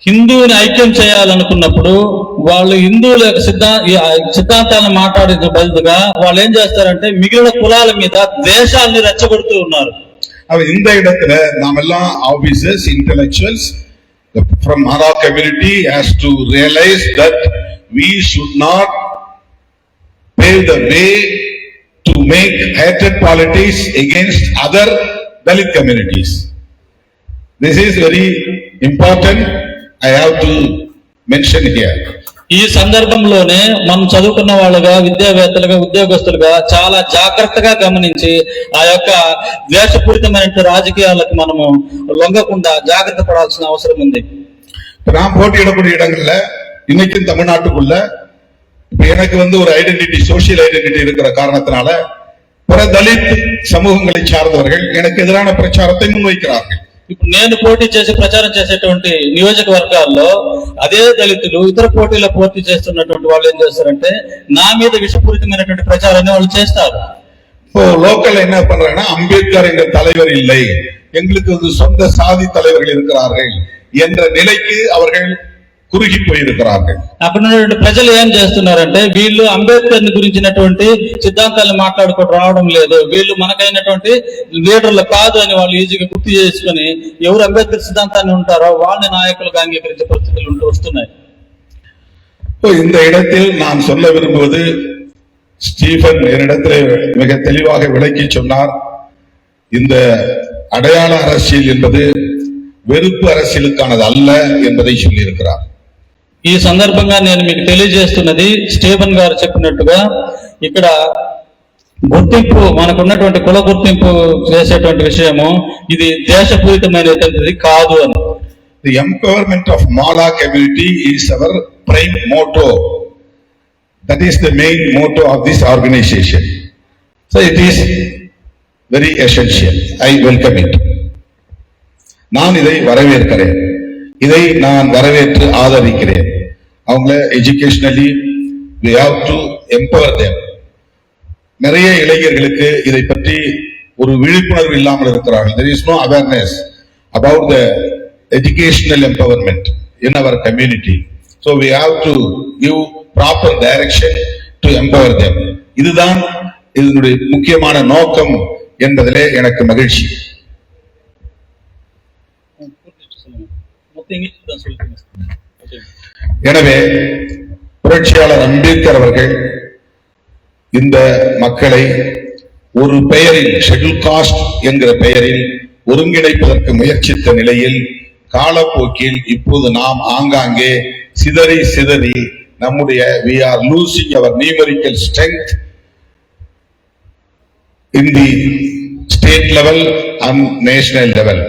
హిందువుని ఐక్యం చేయాలనుకున్నప్పుడు వాళ్ళు హిందువుల యొక్క సిద్ధాంతాలను మాట్లాడే బదులుగా వాళ్ళు ఏం చేస్తారంటే మిగిలిన కులాల మీద ద్వేషాన్ని రెచ్చగొడుతూ ఉన్నారు. இந்த இடத்துல நாம் எல்லாம் officers, intellectuals from our community has to realize that we should not pave the way to make hatred politics against other Dalit communities. This is very important. I have to mention here. ఈ సందర్భంలోనే మనం చదువుకున్న వాళ్ళుగా, విద్యావేత్తలుగా, ఉద్యోగస్తులుగా చాలా జాగ్రత్తగా గమనించి ఆ యొక్క ద్వేషపూరితమైన రాజకీయాలకు మనము లొంగకుండా జాగ్రత్త పడాల్సిన అవసరం ఉంది. நாம் போட்டியிடக்கூடிய இடங்கள்ல இன்னைக்கும் தமிழ்நாட்டுக்குள்ள இப்ப எனக்கு ஒரு ஐடென்டிட்டி, சோசியல் ஐடென்டிட்டி இருக்கிற காரணத்தினால பிற தலித் சமூகங்களை சார்ந்தவர்கள் எனக்கு எதிரான பிரச்சாரத்தை முன்வைக்கிறார்கள். ఇప్పుడు నేను పోటీ చేసి ప్రచారం చేసేటువంటి నియోజకవర్గాల్లో అదే దళితులు ఇతర పోటీలో పోటీ చేస్తున్నటువంటి వాళ్ళు ఏం చేస్తారంటే నా మీద విషపూరితమైనటువంటి ప్రచారాన్ని వాళ్ళు చేస్తారు. இப்போ லோக்கல் என்ன பண்றாங்கன்னா, அம்பேத்கர் எங்க தலைவர் இல்லை, எங்களுக்கு சொந்த சாதி தலைவர்கள் இருக்கிறார்கள் என்ற நிலைக்கு அவர்கள் కురిగి పోయిరుక్கிறார்கள். అక్కడ ఉన్నటువంటి ప్రజలు ఏం చేస్తున్నారంటే వీళ్ళు అంబేద్కర్ ని గురించినటువంటి సిద్ధాంతాలను మాట్లాడుకుంటూ రావడం లేదు, వీళ్ళు మనకైనటువంటి లీడర్లు కాదు అని వాళ్ళు ఈజీగా గుర్తు చేసుకుని ఎవరు అంబేద్కర్ సిద్ధాంతాన్ని ఉంటారో వాళ్ళని నాయకులుగా అంగీకరించే పరిస్థితులు వస్తున్నాయి. இந்த இடத்தில் நான் சொல்ல விரும்புவது, ஸ்டீபன் என்னிடத்திலே மிக தெளிவாக விளக்கி சொன்னார். இந்த அடையாள அரசியல் என்பது வெறுப்பு அரசியலுக்கானது அல்ல என்பதை சொல்லியிருக்கிறார். ఈ సందర్భంగా నేను మీకు తెలియజేస్తున్నది, స్టీఫెన్ గారు చెప్పినట్టుగా ఇక్కడ గుర్తింపు, మనకున్నటువంటి కుల గుర్తింపు చేసేటువంటి విషయము ఇది దేశపూరితమైనటువంటిది కాదు అని. The empowerment of Mala community is our prime motto. That is the main motto of this organization. So it is very essential. I welcome it. நான் இதை வரவேற்கிறேன், இதை நான் வரவேற்று ஆதரிக்கிறேன். அவங்கள educationally we have to empower them. நிறைய இளைஞர்களுக்கு இதை பற்றி ஒரு விழிப்புணர்வு இல்லாமல் இருக்கிறார்கள். There is no awareness about the educational empowerment in our community. So we have to give proper direction to empower them. இதுதான் இதனுடைய முக்கியமான நோக்கம் என்பதிலே எனக்கு மகிழ்ச்சி. எனவே புரட்சியாளர் அம்பேத்கர் அவர்கள் இந்த மக்களை ஒரு பெயரில், ஷெட்யூல் காஸ்ட் என்கிற பெயரில் ஒருங்கிணைப்பதற்கு முயற்சித்த நிலையில் காலப்போக்கில் இப்போது நாம் ஆங்காங்கே சிதறி சிதறி நம்முடைய we are losing our numerical strength in the state level and national level.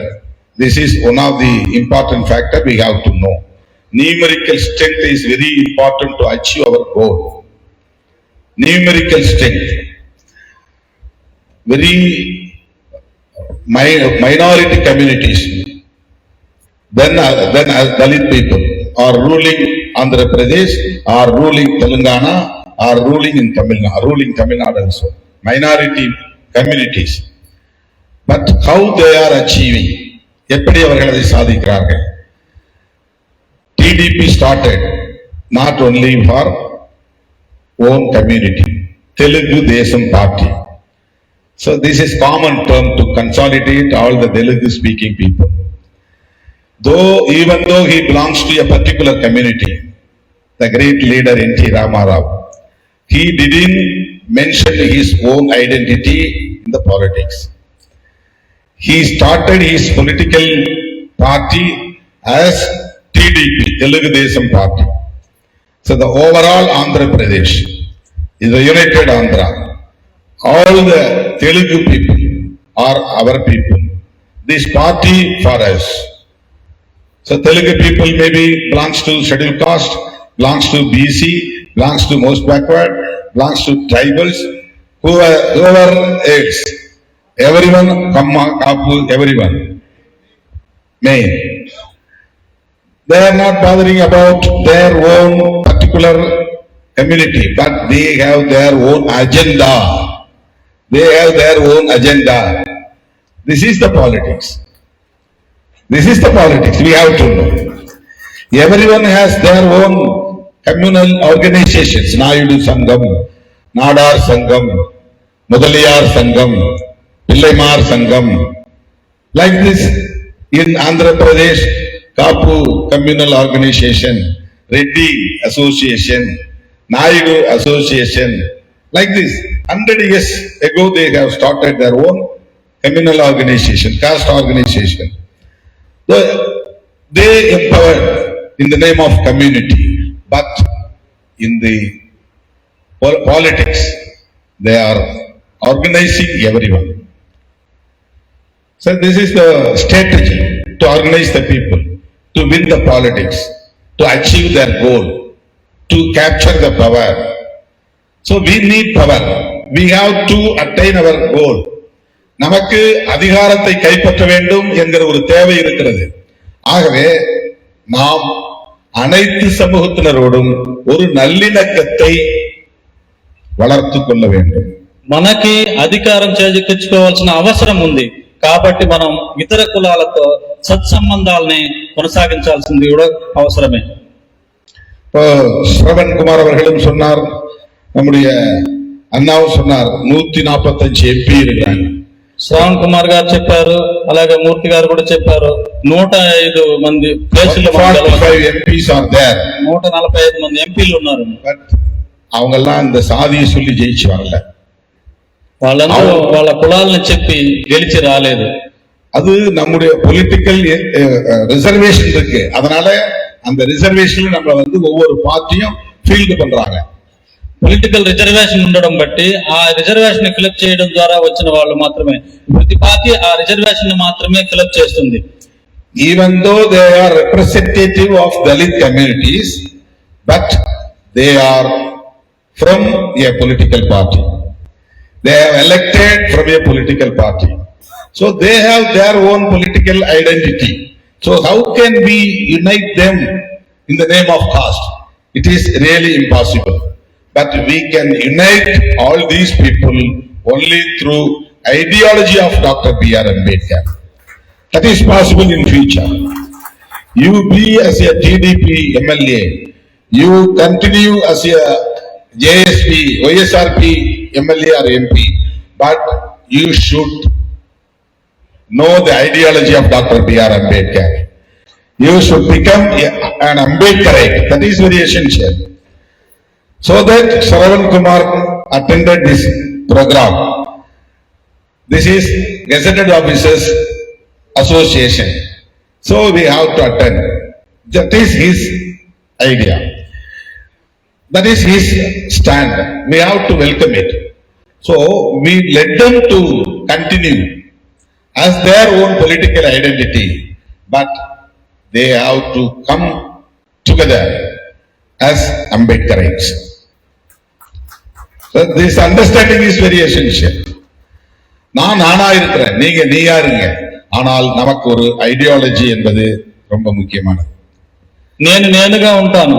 This is one of the important factor we have to know. Numerical strength is very important to achieve our goal. Numerical strength. Very minority communities, then as Dalit people are ruling Andhra Pradesh, are ruling Telangana, are ruling in Tamil Nadu also. Minority communities. But how they are achieving? எப்படி அவர்கள் அதை சாதிக்கிறார்கள்? TDP started not only for own community, Telugu Desam Party. So this is common term to consolidate all the Telugu speaking people. Even though he belongs to a particular community, the great leader N.T. Ramarao, he didn't mention his own identity in the politics. He started his political party as TDP, Telugu Desam Party. So the overall Andhra Pradesh is a united Andhra. All the Telugu people are our people. This party for us. So Telugu people maybe belongs to scheduled caste, belongs to BC, belongs to most backward, belongs to tribals, whoever else. Everyone, Kamma, Kapu, everyone. Main. They are not bothering about their own particular community, but they have their own agenda. They have their own agenda. This is the politics. This is the politics. We have to know. Everyone has their own communal organizations. Nayudu Sangam, Nadar Sangam, Mudaliyar Sangam, Pillaimar Sangam. Like this in Andhra Pradesh, Kapu Communal Organization, Reddy Association, Naidu Association. Like this, 100 years ago they have started their own communal organization, caste organization. They empowered in the name of community, but in the politics, they are organizing everyone. So this is the strategy to organize the people, to win the politics, to achieve their goal, to capture the power. So we need power. We have to attain our goal. நமக்கு அதிகாரத்தை கைப்பற்ற வேண்டும் என்கிற ஒரு தேவை இருக்கிறது. ஆகவே நாம் அனைத்து சமூகத்தினரோடும் ஒரு நல்லிணக்கத்தை வளர்த்துக் கொள்ள வேண்டும். మనకి అధికారం చేజిక్కించుకోవాల్సిన అవసరం ఉంది. కాబట్టి మనం ఇతర కులాలతో సత్సంబంధాలని కొనసాగించాల్సింది కూడా అవసరమే. ஸ்ரவன் குமார் அவர்களும் சொன்னார், நம்முடைய అన్నావు சொன்னார், 145 ఎంపీ இருக்காங்க. శ్రవణ్ కుమార్ గారు చెప్పారు, అలాగే మూర్తి గారు కూడా చెప్పారు, 105 మంది ప్లేసులు 145 మంది ఎంపీలు ఉన్నారు. அவங்க எல்லாம் இந்த சாதியை சொல்லி ஜெயிச்சு வரல. వాళ్ళందరూ వాళ్ళ కులాలను చెప్పి గెలిచి రాలేదు. அது நம்முடைய பொலிட்டிக்கல் ரிசர்வேஷன் இருக்கு. அதனால அந்த ரிசர்வேஷன்ல நம்மள ஒவ்வொரு பார்ட்டியும் ஃபீல்ட் பண்றாங்க. పొలిటికల్ రిజర్వేషన్ ఉండడం బట్టి ఆ రిజర్వేషన్ ఫిలప్ చేయడం ద్వారా వచ్చిన వాళ్ళు మాత్రమే, ప్రతి పార్టీ ఆ రిజర్వేషన్ మాత్రమే ఫిలప్ చేస్తుంది. Even though they are representative of Dalit communities, but they are from a political party. They have elected from a political party. So they have their own political identity. So how can we unite them in the name of caste? It is really impossible. But we can unite all these people only through ideology of Dr. B.R. Ambedkar. That is possible in future. You be as a TDP MLA, you continue as a JSP, YSRP MLA or MP, but you should know the ideology of Dr. B.R. Ambedkar. You should become an Ambedkarite. That is very essential. So that Shravan Kumar attended this program. This is Gazetted Officers Association. So we have to attend. That is his idea. That is his stand. We have to welcome it. So we let them to continue as their own political identity, but they have to come together as Ambedkarites. So this understanding is very essential. நானா இருக்கிறேன், நீயா இருங்க, ஆனால் நமக்கு ஒரு ideology என்பது ரொம்ப முக்கியமானது. నేనుగా ఉంటాను,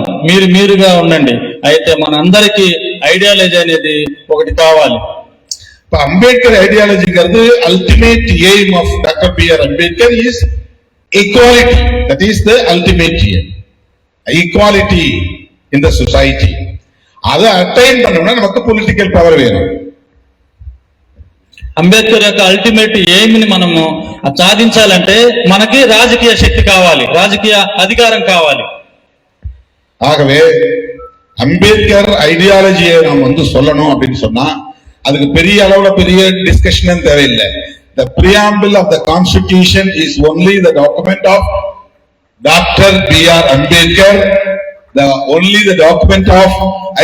మీరుగా ఉండండి, అయితే మనందరికీ ఐడియాలజీ అనేది ఒకటి కావాలి. இப்ப அம்பேத்கர் ஐடியாலஜிங்கிறது ultimate aim of doctor B.R. Ambedkar is equality. That is the ultimate aim. equality in the society. அதை அட்டைன் பண்ணணும்னா நமக்கு பொலிட்டிக்கல் பவர் வேணும். అంబేద్కర్ యొక్క అల్టిమేట్ ఎయిమ్ని మనము సాధించాలంటే మనకి రాజకీయ శక్తి కావాలి, రాజకీయ అధికారం కావాలి. ஆகவே அம்பேத்கர் ஐடியாலஜியை நாம் சொல்லணும் அப்படின்னு சொன்னா அதுக்கு பெரிய அளவுல பெரிய டிஸ்கஷன் தேவையில்லை. The preamble of the constitution is only the document of Dr. B.R. Ambedkar, only the document of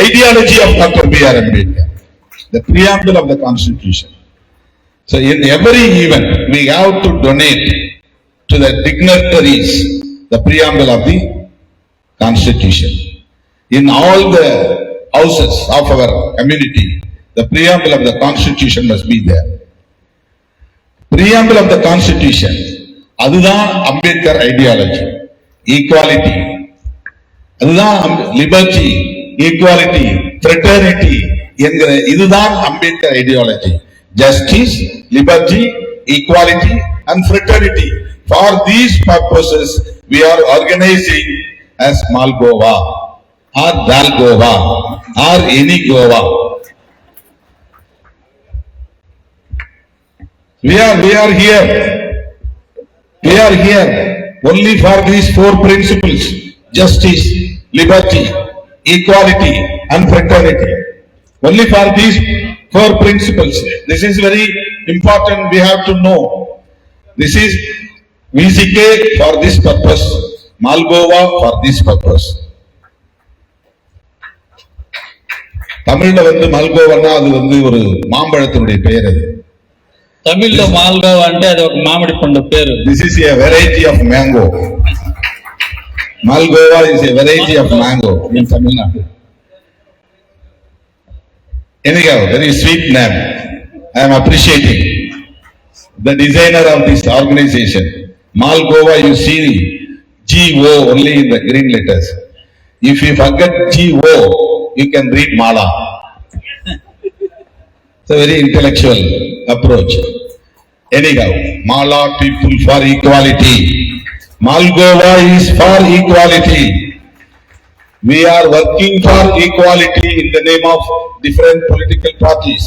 ideology of Dr. B.R. Ambedkar, the preamble of the constitution. So in every event we have to donate to the dignitaries the preamble of the constitution. In all the houses of our community, the preamble of the constitution must be there. Preamble of the constitution, அதுதான் Ambedkar ideology. Equality, அதுதான் liberty, equality, fraternity என்கிற இதுதான் Ambedkar ideology. Justice, liberty, equality and fraternity. For these purposes we are organizing as Malgova or Dalgova or any Gova. We are here only for these four principles: justice, liberty, equality and fraternity. Only for these four principles. This is very important, we have to know. This is VCK for this purpose, Malgova for this purpose. தமிழ்ல மல்கோவா அது ஒரு மாம்பழத்தினுடைய பெயர். அது తమిళ్లో మాల్గోవా అంటే అది ఒక మామిడి పండు పేరు. This is a variety of mango. Malgova is a variety of mango in Tamil Nadu. Anyhow, very sweet name. I am appreciating the designer of this organization. Malgova, you see G-O only in the green letters. If you forget G-O, you can read Mala. It's a very intellectual approach. Anyhow, Mala people for equality. Malgova is for equality. We are working for equality in the name of different political parties.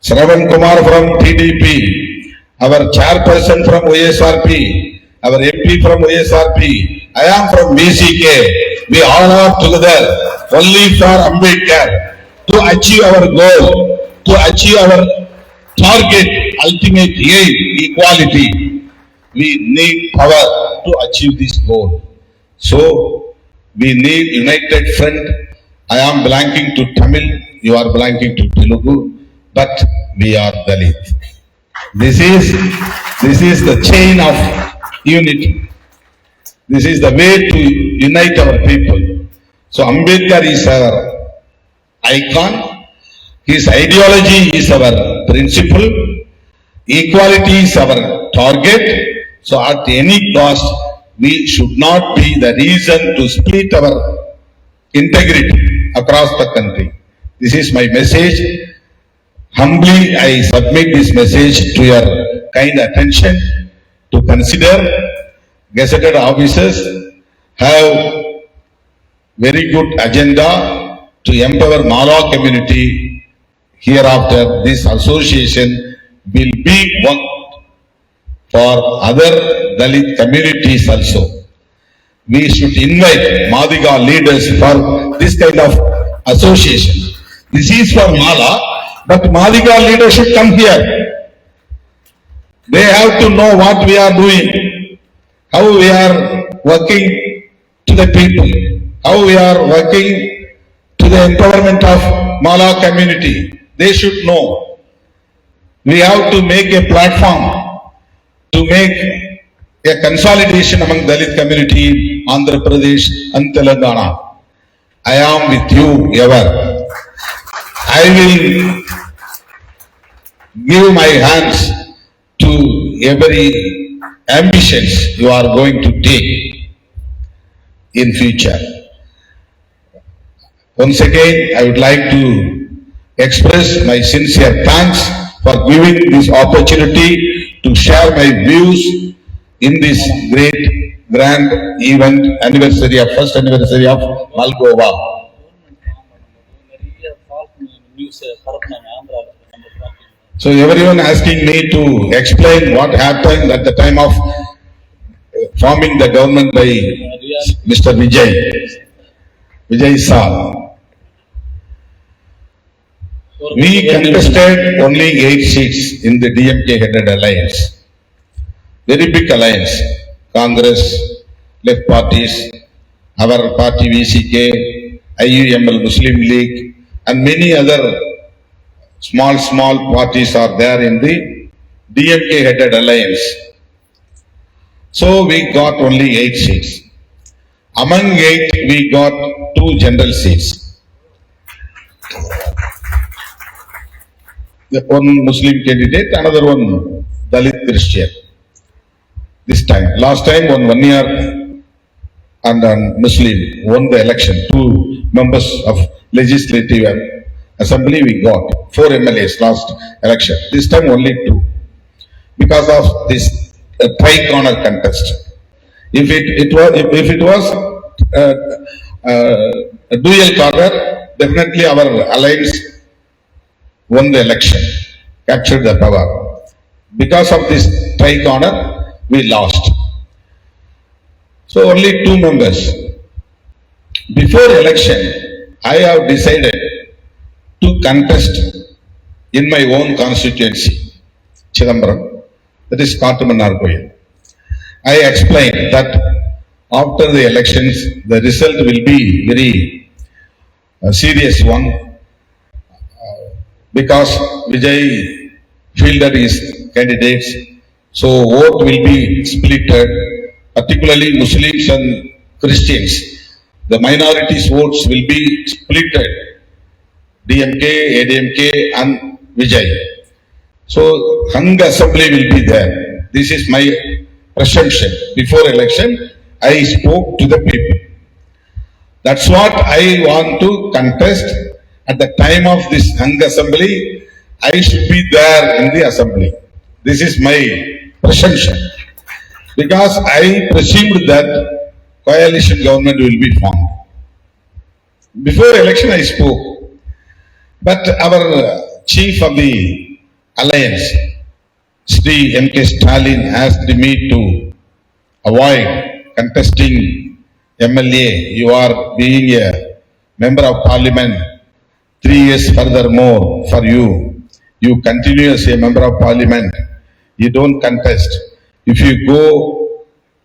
Shravan Kumar from TDP, our chairperson from OSRP, our MP from OSRP, I am from VCK. We all are together only for Ambedkar to achieve our goal, to achieve our target, ultimate aim, equality. We need power to achieve this goal. So, we need united front. I am belonging to Tamil, you are belonging to Telugu, but we are Dalit. This is the chain of unity. This is the way to unite our people. So Ambedkar is our icon. His ideology is our principle. Equality is our target. So at any cost, we should not be the reason to split our integrity across the country. This is my message. Humbly, I submit this message to your kind attention to consider. Gazetted officers have very good agenda to empower Mala community. Hereafter, this association will be worked for other Dalit communities also. We should invite Madiga leaders for this kind of association. This is for Mala, but Madiga leaders should come here. They have to know what we are doing, how we are working to the people, how we are working to the empowerment of Mala community. They should know. We have to make a platform to make a consolidation among Dalit community, Andhra Pradesh and Telangana. I am with you ever. I will give my hands to every ambitions you are going to take in future. Once again, I would like to express my sincere thanks for giving this opportunity to share my views in this great grand event anniversary of first anniversary of Malgova. So everyone asking me to explain what happened at the time of forming the government by Mr. Vijay Sir. We contested only 8 seats in the DMK headed alliance. Very big alliance. Congress, left parties, our party VCK, IUML Muslim League and many other small parties are there in the DMK headed alliance. So we got only 8 seats. Among 8 we got 2 general seats. One Muslim candidate, another one Dalit Christian. This time, last time one year and Muslim won the election. 2 members of legislative assembly we got. 4 MLAs last election. This time only 2. Because of this tri-corner contest. If it was a dual corner, definitely our alliance won the election, captured the power. Because of this tri-corner, we lost. So only 2 members. Before election, I have decided to contest in my own constituency, Chidambaram, that is Kattamannar. I explained that after the elections, the result will be very serious one. Because Vijay fielded his candidates, so vote will be splitted, particularly Muslims and Christians. The minorities votes will be splitted, DMK, ADMK and Vijay. So hung assembly will be there. This is my presumption. Before election, I spoke to the people. That's what I want to contest. At the time of this hung assembly, I should be there in the assembly. This is my presumption. Because I presumed that coalition government will be formed. Before election I spoke. But our chief of the alliance, Shri M.K. Stalin, asked me to avoid contesting MLA. You are being a member of parliament. 3 years furthermore for you. You continue as a member of parliament. You don't contest. If you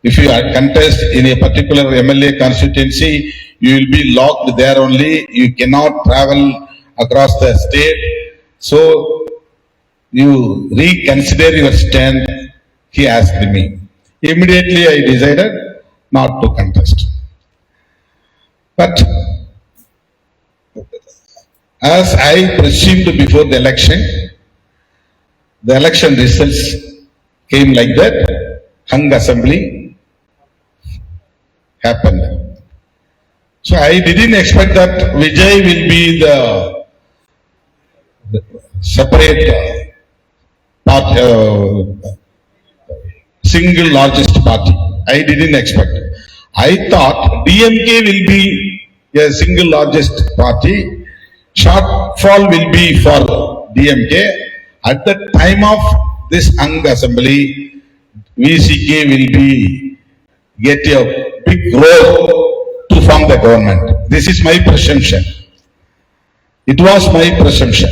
contest in a particular MLA constituency, you will be locked there only. You cannot travel across the state. So you reconsider your stand, he asked me. Immediately I decided not to contest. But as I presumed before the election results came like that, hung assembly happened. So I didn't expect that Vijay will be the separate single largest party. I didn't expect. I thought DMK will be a single largest party. Shortfall will be for DMK. At the time of this hung assembly, VCK will be get a big role to form the government. This is my presumption. It was my presumption.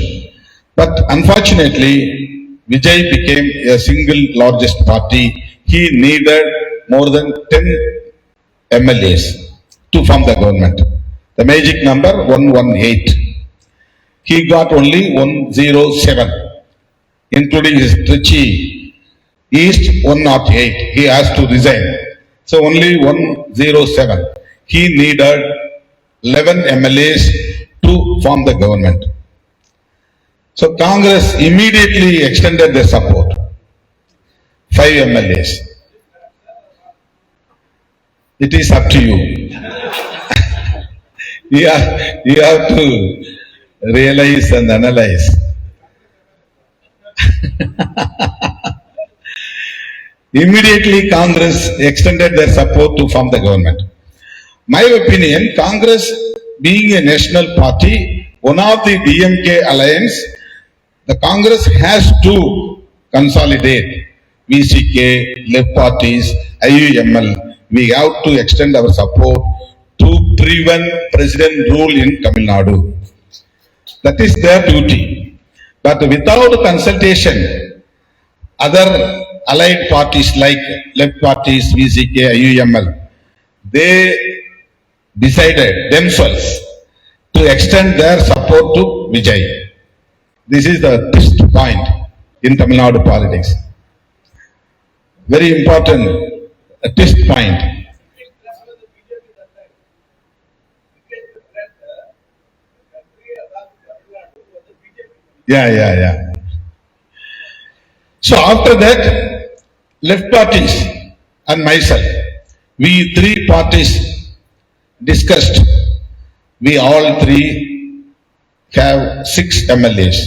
But unfortunately, Vijay became a single largest party. He needed more than 10 MLAs to form the government. The magic number 118. He got only 107, including his Trichy East 108. He has to resign. So only 107. He needed 11 MLAs to form the government. So Congress immediately extended their support. 5 MLAs. It is up to you. You have to realize and analyze. Immediately Congress extended their support to form the government. My opinion, Congress being a national party, one of the DMK alliance, the Congress has to consolidate VCK, left parties, IUML. We have to extend our support to prevent president rule in Tamil Nadu. That is their duty. But without consultation, other allied parties like left parties, VCK, IUML, they decided themselves to extend their support to Vijay. This is the twist point in Tamil Nadu politics. Very important twist point. Yeah. So after that, left parties and myself, we three parties discussed. We all three have 6 MLAs.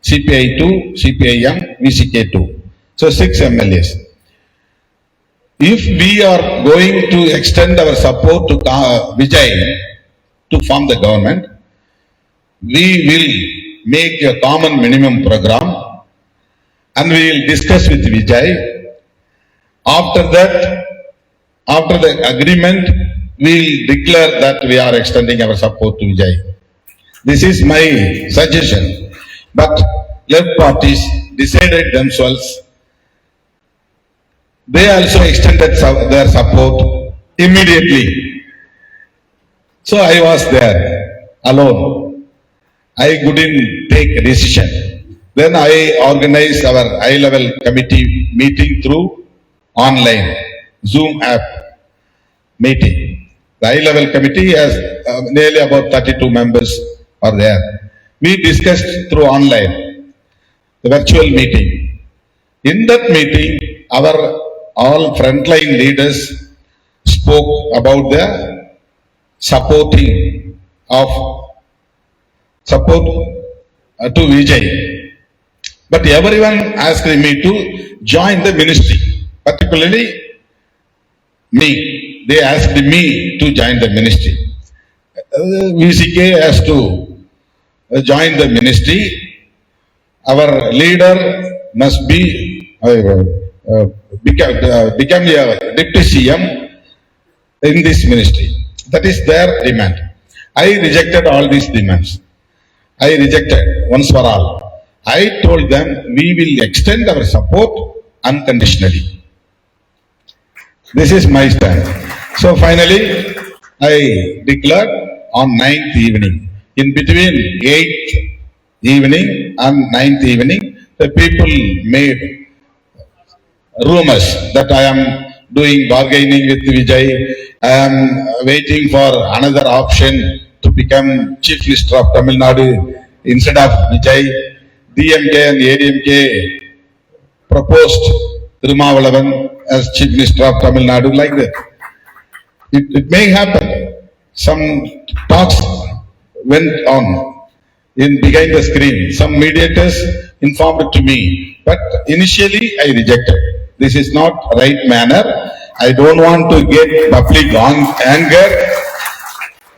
CPI 2, CPIM, VCK 2. So 6 MLAs. If we are going to extend our support to Vijay to form the government, we will make a common minimum program and we will discuss with Vijay. After that, after the agreement, we will declare that we are extending our support to Vijay. This is my suggestion. But left parties decided themselves. They also extended their support immediately. So I was there alone. I couldn't take a decision. Then I organized our high-level committee meeting through online Zoom app meeting. The high-level committee has nearly about 32 members are there. We discussed through online, the virtual meeting. In that meeting, our all frontline leaders spoke about the supporting of support to Vijay. But everyone asked me to join the ministry, particularly me. They asked me to join the ministry. VCK has to join the ministry. Our leader must be become a deputy CM in this ministry. That is their demand. I rejected all these demands. I rejected once for all. I told them we will extend our support unconditionally. This is my stand. So finally, I declared on 9th evening. In between 8th evening and 9th evening, the people made rumors that I am doing bargaining with Vijay. I am waiting for another option to become Chief Minister of Tamil Nadu instead of Vijay. DMK and ADMK proposed Thirumavalavan as Chief Minister of Tamil Nadu, like that. It may happen. Some talks went on behind the screen. Some mediators informed to me, but initially I rejected. This is not right manner. I don't want to get public anger.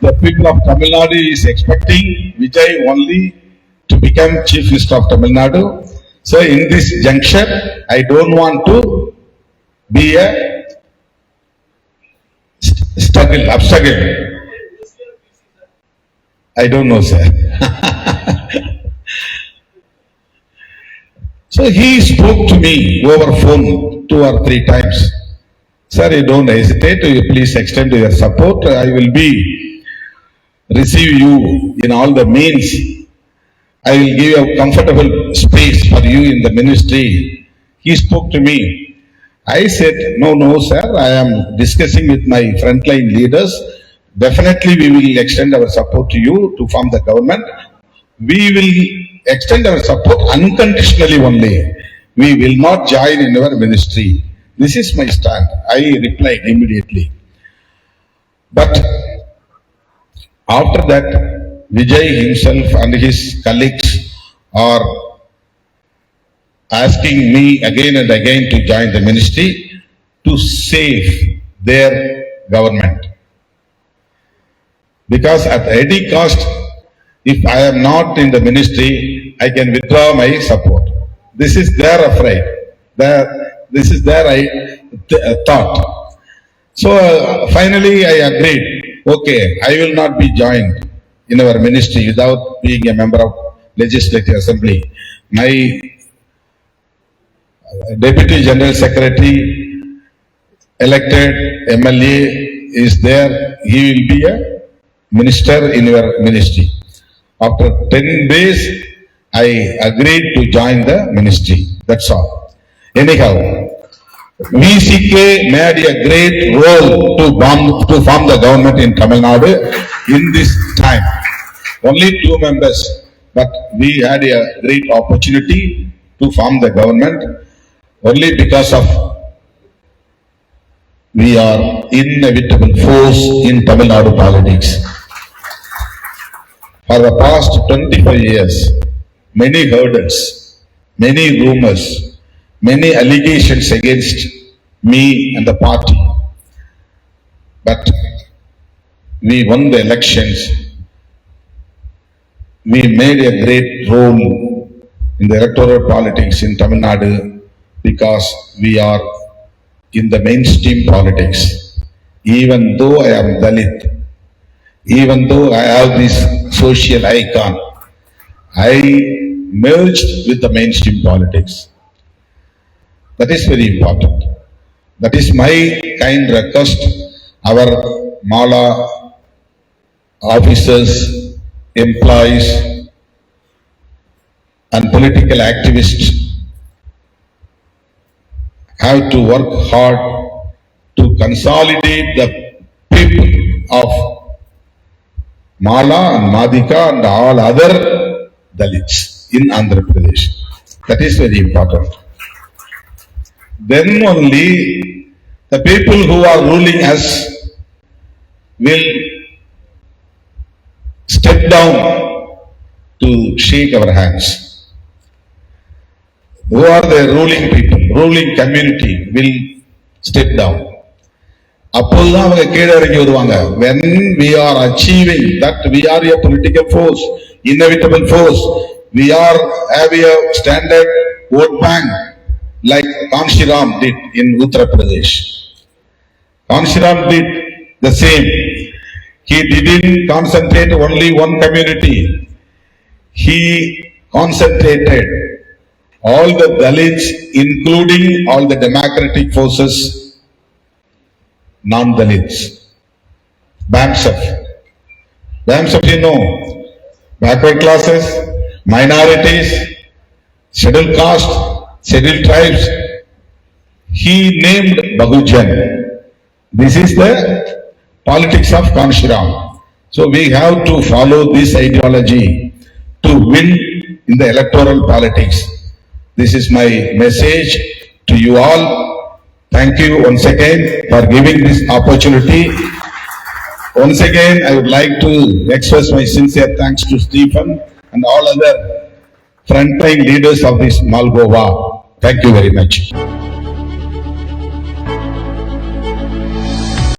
The people of Tamil Nadu is expecting Vijay only to become Chief Minister of Tamil Nadu. So in this juncture, I don't want to be a obstacle. I don't know, sir. So he spoke to me over phone 2 or 3 times. Sir, you don't hesitate. You please extend your support. I will receive you in all the means. I will give you a comfortable space for you in the ministry. He spoke to me. I said, no, sir. I am discussing with my frontline leaders. Definitely we will extend our support to you to form the government. We will extend our support unconditionally only. We will not join in our ministry. This is my stand. I replied immediately. But after that, Vijay himself and his colleagues are asking me again and again to join the ministry. to save their government. Because at any cost, if I am not in the ministry, I can withdraw my support. This is their afraid. This is their thought. So finally I agreed, okay, I will not be joined in our ministry without being a member of Legislative Assembly. My Deputy General Secretary, elected MLA is there. He will be a minister in your ministry. After 10 days, I agreed to join the ministry. That's all. Anyhow, VCK made a great role to form the government in Tamil Nadu in this time. Only 2 members, but we had a great opportunity to form the government only because of we are inevitable force in Tamil Nadu politics. For the past 25 years, many hurdles, many rumors, many allegations against me and the party. But we won the elections. We made a great role in the electoral politics in Tamil Nadu because we are in the mainstream politics. Even though I am Dalit, even though I have this social icon, I merged with the mainstream politics. That is very important. That is my kind request. Our Mala officers, employees and political activists have to work hard to consolidate the people of Mala and Madhika and all other Dalits in Andhra Pradesh. That is very important. Then only the people who are ruling us will step down to shake our hands. Who are the ruling people, ruling community will step down. அப்போதுதான் அவங்க கீழே இறங்கி வருவாங்க. When we are achieving that we are a political force, inevitable force, we are have a standard vote bank like Kanshiram did in Uttar Pradesh. Kanshiram did the same. He didn't concentrate only one community. He concentrated all the Dalits, including all the democratic forces, non-Dalits. BAMSF. BAMSF, you know, backward classes, minorities, scheduled caste, scheduled tribes. He named Bahujan. This is the politics of Kanshiram. So we have to follow this ideology to win in the electoral politics. This is my message to you all. Thank you once again for giving this opportunity. Once again, I would like to express my sincere thanks to Stephen and all other frontline leaders of this Malgova. Thank you very much.